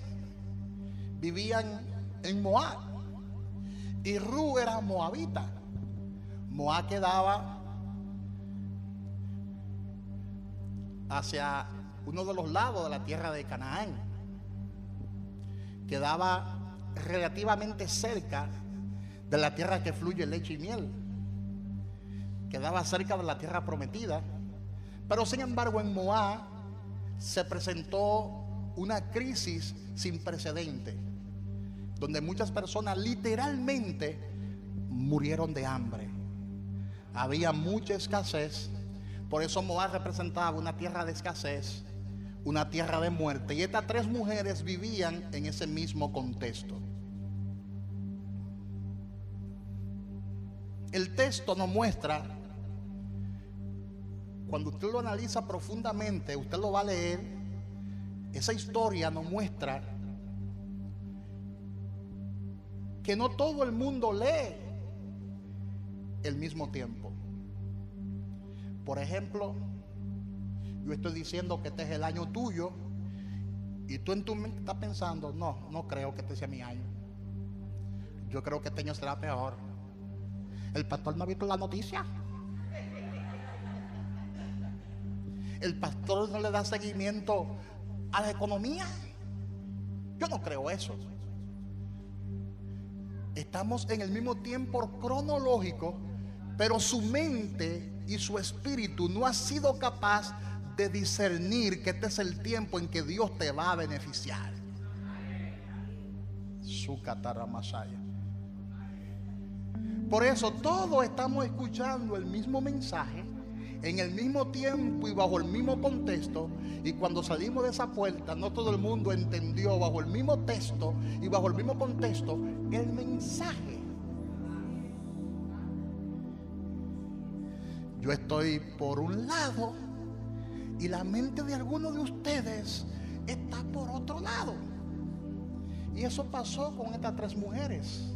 vivían en Moab. Y Ruth era moabita. Moab quedaba hacia uno de los lados de la tierra de Canaán. Quedaba relativamente cerca de la tierra que fluye leche y miel. Quedaba cerca de la tierra prometida. Pero sin embargo en Moab se presentó una crisis sin precedente, donde muchas personas literalmente murieron de hambre. Había mucha escasez. Por eso Moab representaba una tierra de escasez, una tierra de muerte. Y estas 3 mujeres vivían en ese mismo contexto. El texto nos muestra, cuando usted lo analiza profundamente, usted lo va a leer, esa historia nos muestra que no todo el mundo lee el mismo tiempo. Por ejemplo, yo estoy diciendo que este es el año tuyo y tú en tu mente estás pensando, no creo que este sea mi año. Yo creo que este año será peor. El pastor no ha visto la noticia. El pastor no le da seguimiento a la economía. Yo no creo eso. Estamos en el mismo tiempo cronológico, pero su mente y su espíritu no ha sido capaz de discernir que este es el tiempo en que Dios te va a beneficiar. Su cataramasaya. Por eso todos estamos escuchando el mismo mensaje en el mismo tiempo y bajo el mismo contexto. Y cuando salimos de esa puerta, no todo el mundo entendió bajo el mismo texto y bajo el mismo contexto el mensaje. Yo estoy por un lado y la mente de algunos de ustedes está por otro lado. Y eso pasó con estas 3 mujeres.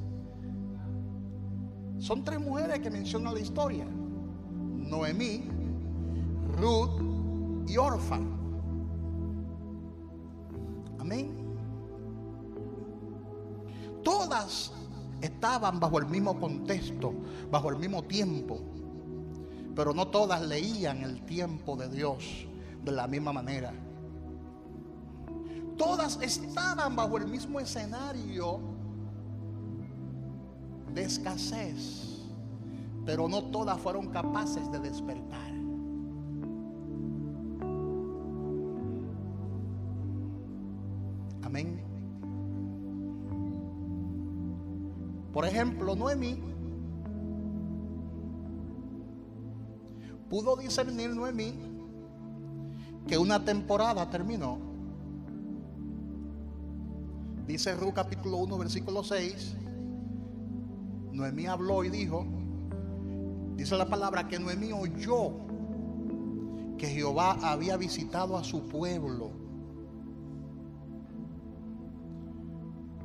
Son 3 mujeres que menciona la historia: Noemí, Ruth y Orfa. Amén. Todas estaban bajo el mismo contexto, bajo el mismo tiempo, pero no todas leían el tiempo de Dios de la misma manera. Todas estaban bajo el mismo escenario de escasez, pero no todas fueron capaces de despertar. Amén. Por ejemplo, Noemí pudo discernir que una temporada terminó. Dice Ruth capítulo 1 versículo 6. Noemí habló y dijo, dice la palabra que Noemí oyó que Jehová había visitado a su pueblo.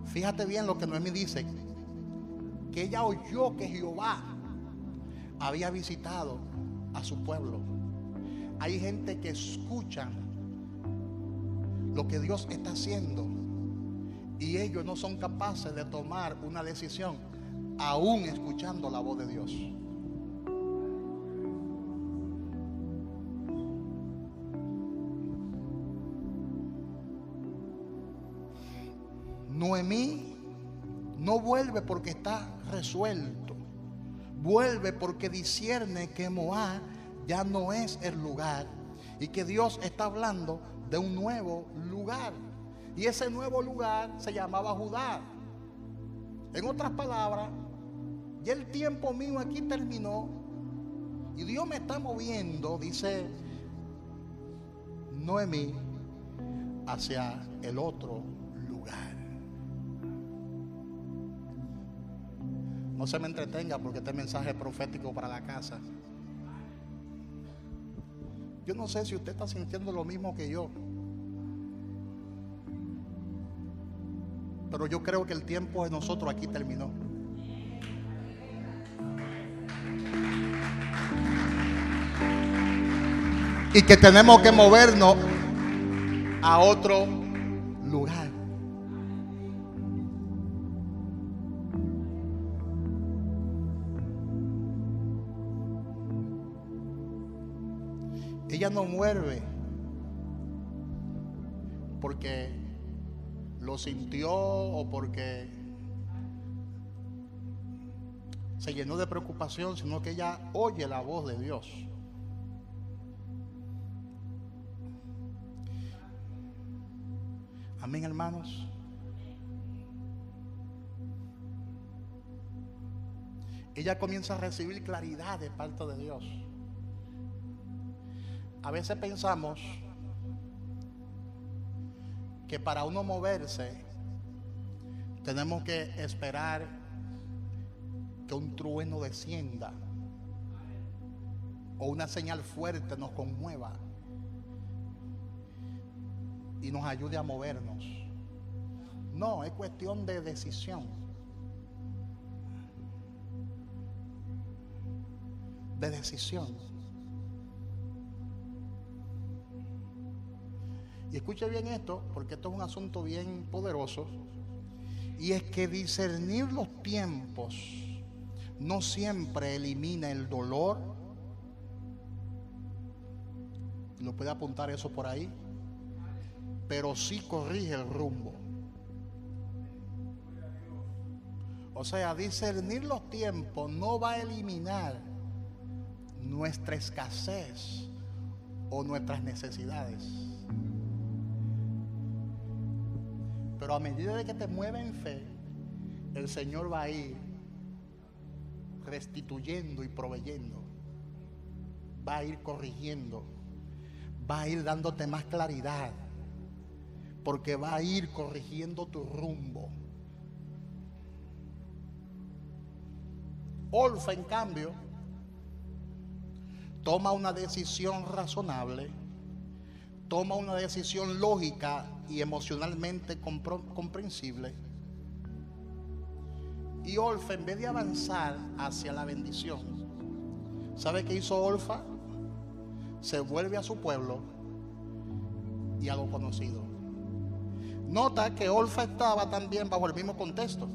Fíjate bien lo que Noemí dice, que ella oyó que Jehová había visitado a su pueblo. Hay gente que escucha lo que Dios está haciendo y ellos no son capaces de tomar una decisión aún escuchando la voz de Dios. Noemí no vuelve porque está resuelto. Vuelve porque discierne que Moab ya no es el lugar y que Dios está hablando de un nuevo lugar. Y ese nuevo lugar se llamaba Judá. En otras palabras, ya el tiempo mío aquí terminó y Dios me está moviendo, dice Noemí, hacia el otro lugar. No se me entretenga porque este mensaje es profético para la casa. Yo no sé si usted está sintiendo lo mismo que yo, pero yo creo que el tiempo de nosotros aquí terminó. Y que tenemos que movernos a otro lugar. Ella no muere porque lo sintió o porque se llenó de preocupación, sino que ella oye la voz de Dios. Amén, hermanos. Ella comienza a recibir claridad de parte de Dios. A veces pensamos que para uno moverse tenemos que esperar que un trueno descienda o una señal fuerte nos conmueva y nos ayude a movernos. No, es cuestión de decisión. De decisión. Y escuche bien esto, porque esto es un asunto bien poderoso. Y es que discernir los tiempos no siempre elimina el dolor. Lo puede apuntar eso por ahí. Pero sí corrige el rumbo. O sea, discernir los tiempos no va a eliminar nuestra escasez o nuestras necesidades. Pero a medida de que te mueves en fe, el Señor va a ir restituyendo y proveyendo. Va a ir corrigiendo. Va a ir dándote más claridad. Porque va a ir corrigiendo tu rumbo. Orfa, en cambio, toma una decisión razonable, toma una decisión lógica y emocionalmente comprensible. Y Orfa, en vez de avanzar hacia la bendición, ¿sabe qué hizo Orfa? Se vuelve a su pueblo y a lo conocido. Nota que Orfa estaba también bajo el mismo contexto.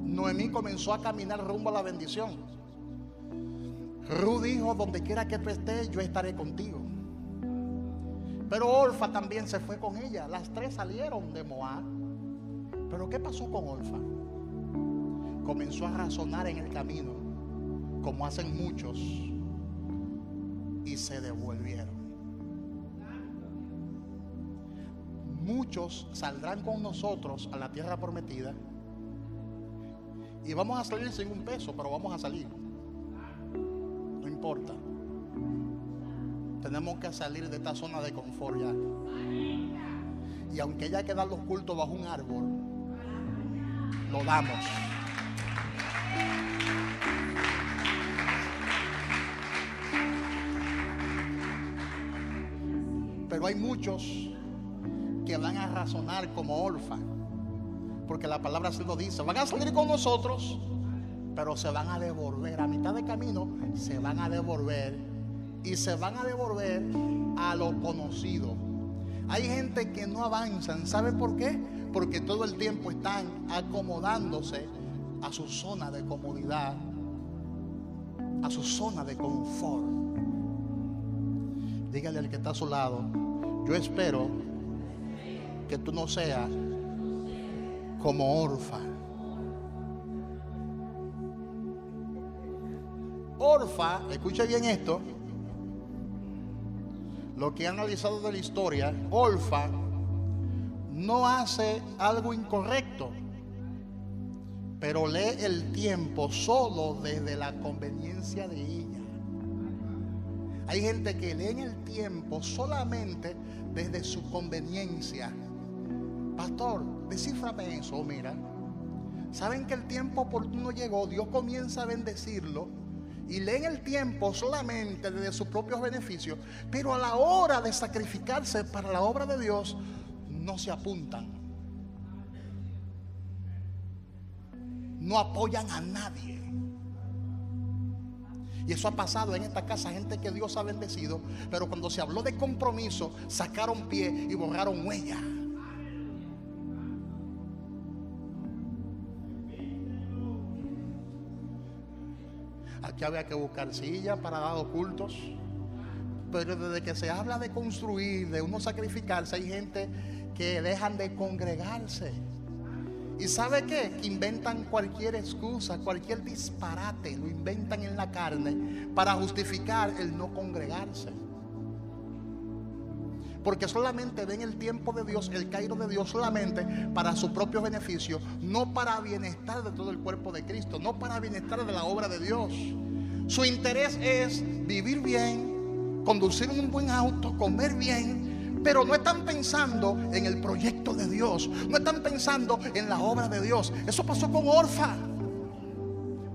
Noemí comenzó a caminar rumbo a la bendición. Ruth dijo: donde quiera que tú estés, yo estaré contigo. Pero Orfa también se fue con ella. Las tres salieron de Moab. Pero ¿qué pasó con Orfa? Comenzó a razonar en el camino, como hacen muchos, y se devolvieron. Muchos saldrán con nosotros a la tierra prometida y vamos a salir sin un peso, pero vamos a salir. No importa. Tenemos que salir de esta zona de confort ya. Y aunque haya que dar los cultos bajo un árbol, lo damos. Pero hay muchos que van a razonar como Orfa, porque la palabra se lo dice: van a salir con nosotros, pero se van a devolver a mitad de camino, se van a devolver y se van a devolver a lo conocido. Hay gente que no avanzan. ¿Sabe por qué? Porque todo el tiempo están acomodándose a su zona de comodidad, a su zona de confort. Dígale al que está a su lado: yo espero que tú no seas como Orfa. Orfa, escuche bien esto, lo que he analizado de la historia. Orfa no hace algo incorrecto, pero lee el tiempo solo desde la conveniencia de ella. Hay gente que lee el tiempo solamente desde su conveniencia. Pastor, descíframe eso. Mira, saben que el tiempo oportuno llegó, Dios comienza a bendecirlo y leen el tiempo solamente desde sus propios beneficios, pero a la hora de sacrificarse para la obra de Dios no se apuntan, no apoyan a nadie. Y eso ha pasado en esta casa, gente que Dios ha bendecido, pero cuando se habló de compromiso sacaron pie y borraron huella. Aquí había que buscar sillas para dar cultos, pero desde que se habla de construir, de uno sacrificarse, hay gente que dejan de congregarse. ¿Y sabe qué? Que inventan cualquier excusa, cualquier disparate, lo inventan en la carne para justificar el no congregarse. Porque solamente ven el tiempo de Dios, el cairo de Dios, solamente para su propio beneficio, no para bienestar de todo el cuerpo de Cristo, no para bienestar de la obra de Dios. Su interés es vivir bien, conducir un buen auto, comer bien, pero no están pensando en el proyecto de Dios, no están pensando en la obra de Dios. Eso pasó con Orfa.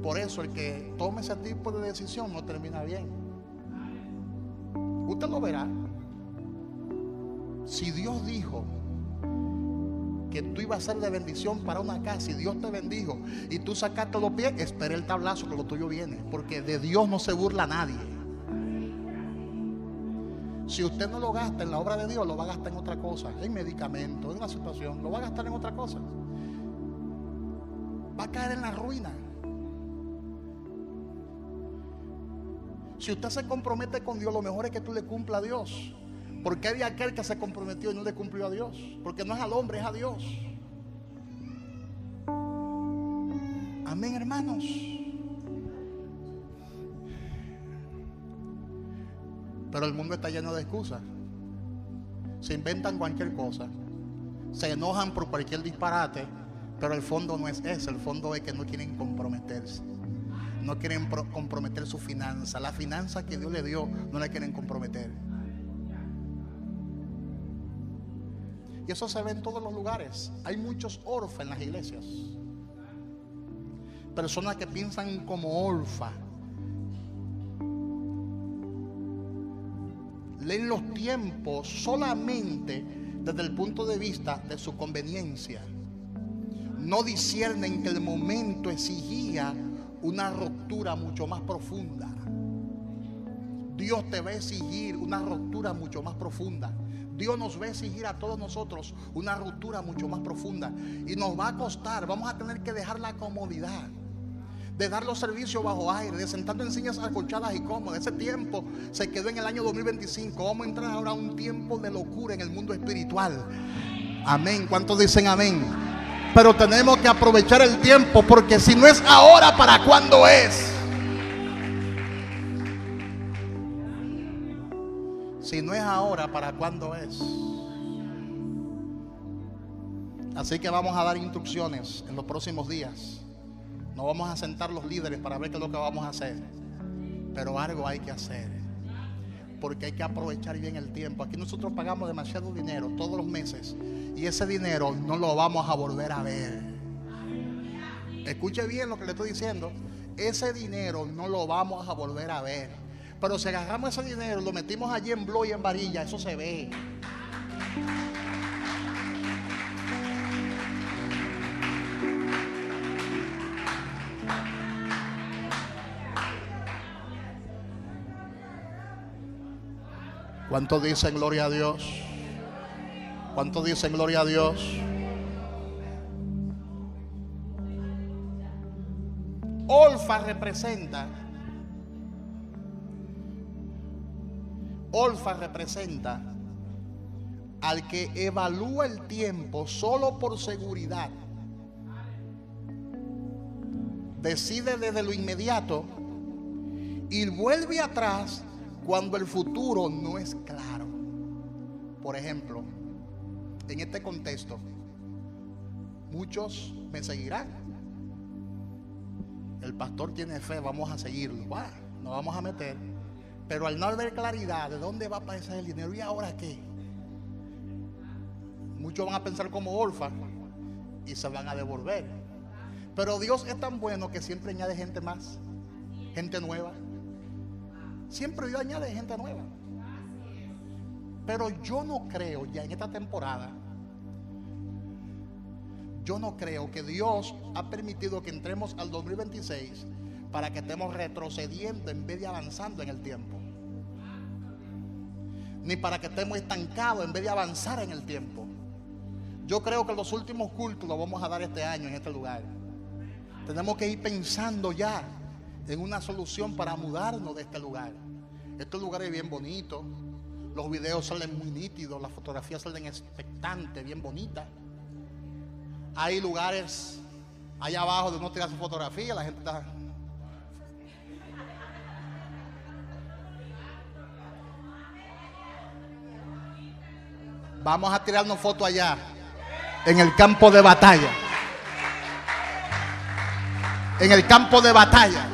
Por eso el que tome ese tipo de decisión no termina bien. Usted lo verá. Si Dios dijo que tú ibas a ser de bendición para una casa y Dios te bendijo y tú sacaste los pies, espera el tablazo que lo tuyo viene, porque de Dios no se burla nadie. Si usted no lo gasta en la obra de Dios, lo va a gastar en otra cosa, en medicamentos, en una situación, lo va a gastar en otra cosa. Va a caer en la ruina. Si usted se compromete con Dios, lo mejor es que tú le cumpla a Dios. Porque hay aquel que se comprometió y no le cumplió a Dios. Porque no es al hombre, es a Dios. Amén, hermanos. Pero el mundo está lleno de excusas. Se inventan cualquier cosa, se enojan por cualquier disparate, pero el fondo no es ese. El fondo es que no quieren comprometerse. No quieren comprometer su finanza. La finanza que Dios le dio no la quieren comprometer. Y eso se ve en todos los lugares. Hay muchos Orfa en las iglesias. Personas que piensan como Orfa. Leen los tiempos solamente desde el punto de vista de su conveniencia. No disciernen que el momento exigía una ruptura mucho más profunda. Dios te va a exigir una ruptura mucho más profunda. Dios nos va a exigir a todos nosotros una ruptura mucho más profunda. Y nos va a costar, vamos a tener que dejar la comodidad de dar los servicios bajo aire, de sentarnos en sillas acolchadas y cómodas. Ese tiempo se quedó en el año 2025. Vamos a entrar ahora a un tiempo de locura en el mundo espiritual. Amén. ¿Cuántos dicen amén? Pero tenemos que aprovechar el tiempo, porque si no es ahora, ¿para cuándo es? Si no es ahora, ¿para cuándo es? Así que vamos a dar instrucciones en los próximos días. Nos vamos a sentar los líderes para ver qué es lo que vamos a hacer. Pero algo hay que hacer, porque hay que aprovechar bien el tiempo. Aquí nosotros pagamos demasiado dinero todos los meses, y ese dinero no lo vamos a volver a ver. Escuche bien lo que le estoy diciendo. Ese dinero no lo vamos a volver a ver. Pero si agarramos ese dinero, lo metimos allí en Blo y en Varilla, eso se ve. ¿Cuántos dicen gloria a Dios? ¿Cuántos dicen gloria a Dios? Orfa representa al que evalúa el tiempo solo por seguridad, decide desde lo inmediato y vuelve atrás cuando el futuro no es claro. Por ejemplo, en este contexto, muchos me seguirán. El pastor tiene fe, vamos a seguirlo. Nos vamos a meter. Pero al no haber claridad de dónde va a aparecer el dinero y ahora qué, muchos van a pensar como Orfa y se van a devolver. Pero Dios es tan bueno que siempre añade gente más, gente nueva. Siempre Dios añade gente nueva. Pero yo no creo ya en esta temporada, yo no creo que Dios ha permitido que entremos al 2026 para que estemos retrocediendo en vez de avanzando en el tiempo, ni para que estemos estancados en vez de avanzar en el tiempo. Yo creo que los últimos cultos los vamos a dar este año en este lugar. Tenemos que ir pensando ya en una solución para mudarnos de este lugar. Este lugar es bien bonito, los videos salen muy nítidos, las fotografías salen expectantes, bien bonitas. Hay lugares allá abajo donde uno tira su fotografía, la gente está... Vamos a tirarnos fotos allá, en el campo de batalla. En el campo de batalla.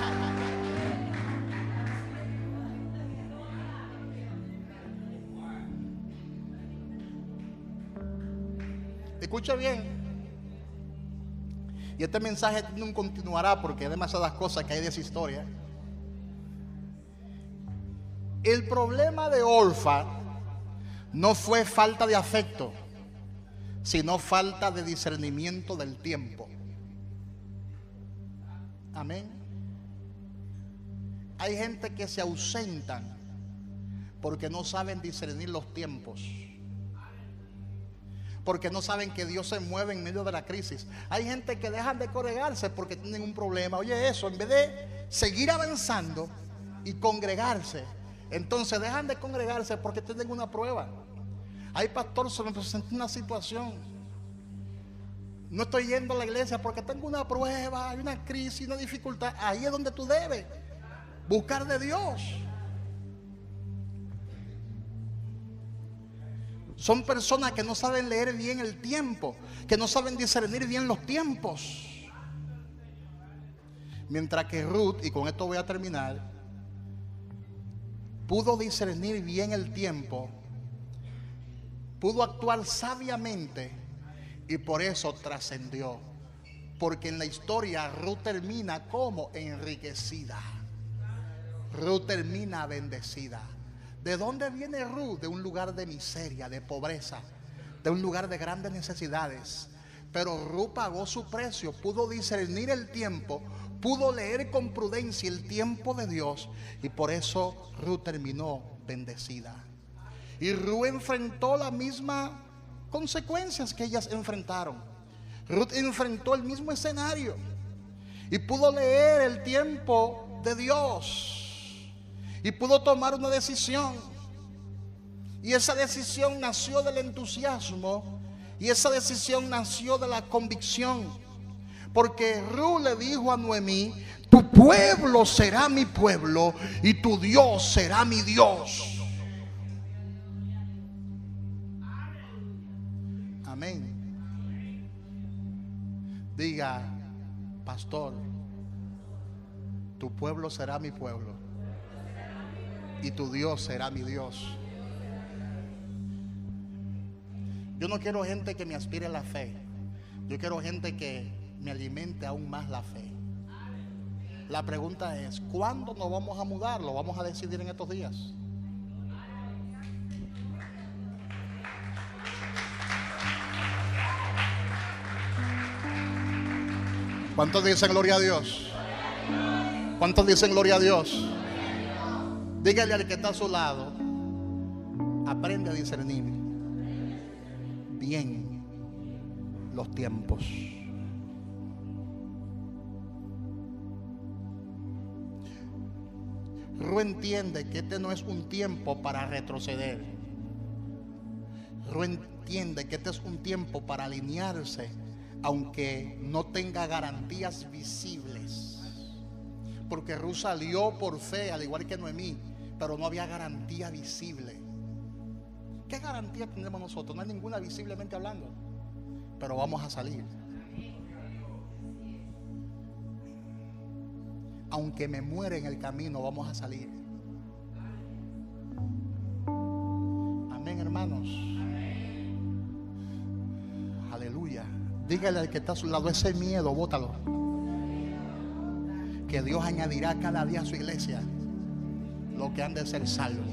Escucha bien. Y este mensaje no continuará porque hay demasiadas cosas que hay de esa historia. El problema de Orfa no fue falta de afecto, sino falta de discernimiento del tiempo. Amén. Hay gente que se ausentan porque no saben discernir los tiempos, porque no saben que Dios se mueve en medio de la crisis. Hay gente que dejan de congregarse porque tienen un problema. Oye, eso, en vez de seguir avanzando y congregarse, entonces dejan de congregarse porque tienen una prueba. Ay, pastor, se me presentó una situación, no estoy yendo a la iglesia porque tengo una prueba, hay una crisis, una dificultad. Ahí es donde tú debes buscar de Dios. Son personas que no saben leer bien el tiempo, que no saben discernir bien los tiempos. Mientras que Ruth, y con esto voy a terminar, pudo discernir bien el tiempo, pudo actuar sabiamente y por eso trascendió. Porque en la historia Ruth termina como enriquecida. Ruth termina bendecida. ¿De dónde viene Ruth? De un lugar de miseria, de pobreza, de un lugar de grandes necesidades. Pero Ruth pagó su precio, pudo discernir el tiempo, pudo leer con prudencia el tiempo de Dios y por eso Ruth terminó bendecida. Y Ruth enfrentó las mismas consecuencias que ellas enfrentaron. Ruth enfrentó el mismo escenario y pudo leer el tiempo de Dios. Y pudo tomar una decisión. Y esa decisión nació del entusiasmo. Y esa decisión nació de la convicción. Porque Ruth le dijo a Noemí: tu pueblo será mi pueblo y tu Dios será mi Dios. Amén. Diga: pastor, tu pueblo será mi pueblo y tu Dios será mi Dios. Yo no quiero gente que me aspire a la fe. Yo quiero gente que me alimente aún más la fe. La pregunta es: ¿cuándo nos vamos a mudar? Lo vamos a decidir en estos días. ¿Cuántos dicen gloria a Dios? ¿Cuántos dicen gloria a Dios? Dígale al que está a su lado: aprende a discernir bien los tiempos. Ruth entiende que este no es un tiempo para retroceder. Ruth entiende que este es un tiempo para alinearse, aunque no tenga garantías visibles. Porque Ruth salió por fe, al igual que Noemí, pero no había garantía visible. ¿Qué garantía tenemos nosotros? No hay ninguna visiblemente hablando, pero vamos a salir. Aunque me muera en el camino, vamos a salir. Amén, hermanos. Aleluya. Dígale al que está a su lado, ese miedo, bótalo. Que Dios añadirá cada día a su iglesia lo que han de ser salvos.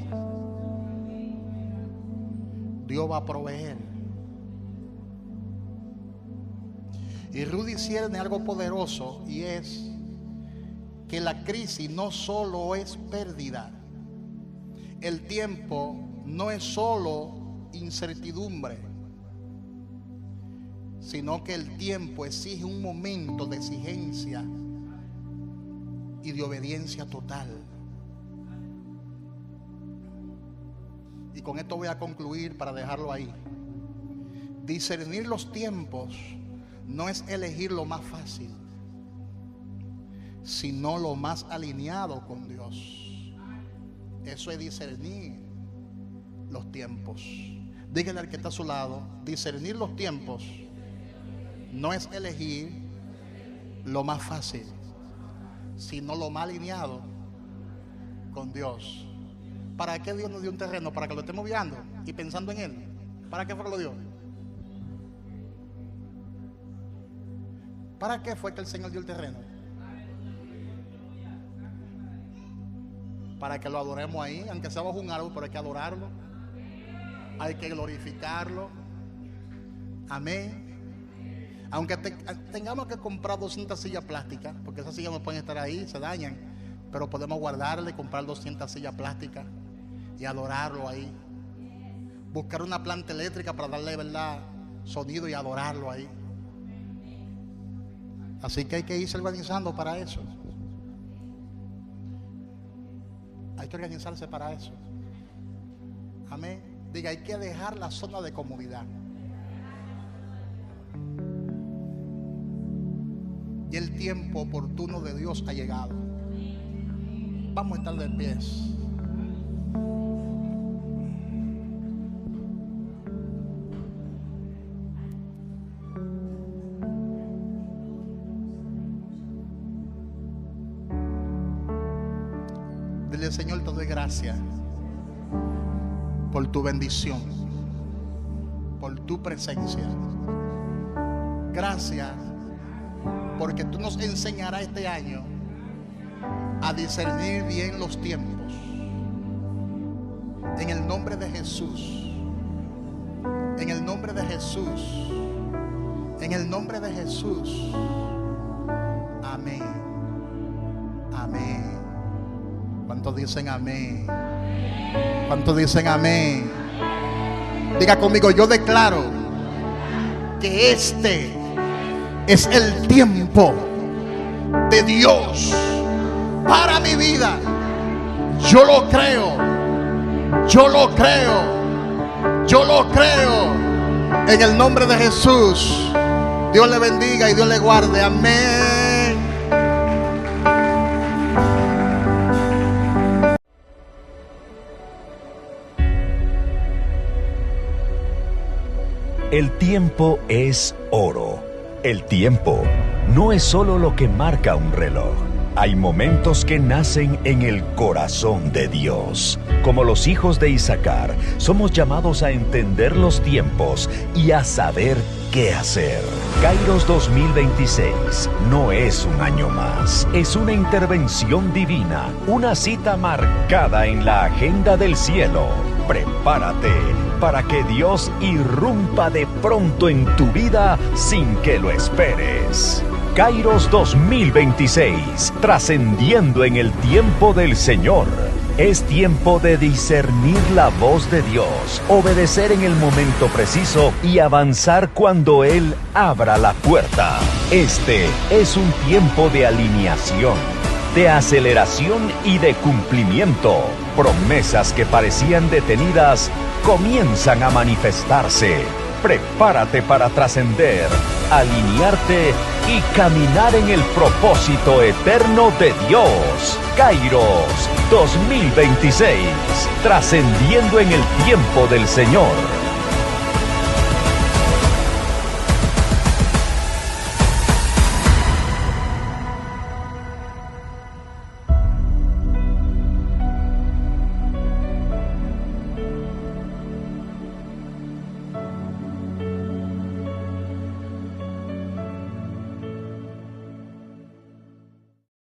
Dios va a proveer. Y Ruth discierne algo poderoso, y es que la crisis no solo es pérdida. El tiempo no es solo incertidumbre, sino que el tiempo exige un momento de exigencia y de obediencia total. Y con esto voy a concluir para dejarlo ahí. Discernir los tiempos no es elegir lo más fácil, sino lo más alineado con Dios. Eso es discernir los tiempos. Dígale al que está a su lado, discernir los tiempos no es elegir lo más fácil, sino lo más alineado con Dios. ¿Para qué Dios nos dio un terreno? Para que lo estemos viendo y pensando en Él. ¿Para qué fue que lo dio? ¿Para qué fue que el Señor dio el terreno? Para que lo adoremos ahí, aunque sea bajo un árbol, pero hay que adorarlo, hay que glorificarlo. Amén. Aunque tengamos que comprar 200 sillas plásticas, porque esas sillas no pueden estar ahí, se dañan, pero podemos guardarle, comprar 200 sillas plásticas y adorarlo ahí. Buscar una planta eléctrica para darle, ¿verdad?, sonido y adorarlo ahí. Así que hay que irse organizando para eso. Hay que organizarse para eso. Amén. Diga, hay que dejar la zona de comodidad. Y el tiempo oportuno de Dios ha llegado. Vamos a estar de pies. Dile, Señor, te doy gracias por tu bendición, por tu presencia. Gracias porque tú nos enseñarás este año a discernir bien los tiempos. En el nombre de Jesús. En el nombre de Jesús. En el nombre de Jesús. Amén. Amén. ¿Cuántos dicen amén? ¿Cuántos dicen amén? Diga conmigo, yo declaro que este es el tiempo de Dios para mi vida. Yo lo creo. Yo lo creo. Yo lo creo. En el nombre de Jesús. Dios le bendiga y Dios le guarde. Amén. El tiempo es oro. El tiempo no es solo lo que marca un reloj. Hay momentos que nacen en el corazón de Dios. Como los hijos de Isaacar, somos llamados a entender los tiempos y a saber qué hacer. Kairos 2026 no es un año más, es una intervención divina, una cita marcada en la agenda del cielo. Prepárate para que Dios irrumpa de pronto en tu vida sin que lo esperes. Kairos 2026, trascendiendo en el tiempo del Señor. Es tiempo de discernir la voz de Dios, obedecer en el momento preciso y avanzar cuando Él abra la puerta. Este es un tiempo de alineación, de aceleración y de cumplimiento. Promesas que parecían detenidas comienzan a manifestarse. Prepárate para trascender, alinearte y caminar en el propósito eterno de Dios. Kairos 2026, trascendiendo en el tiempo del Señor.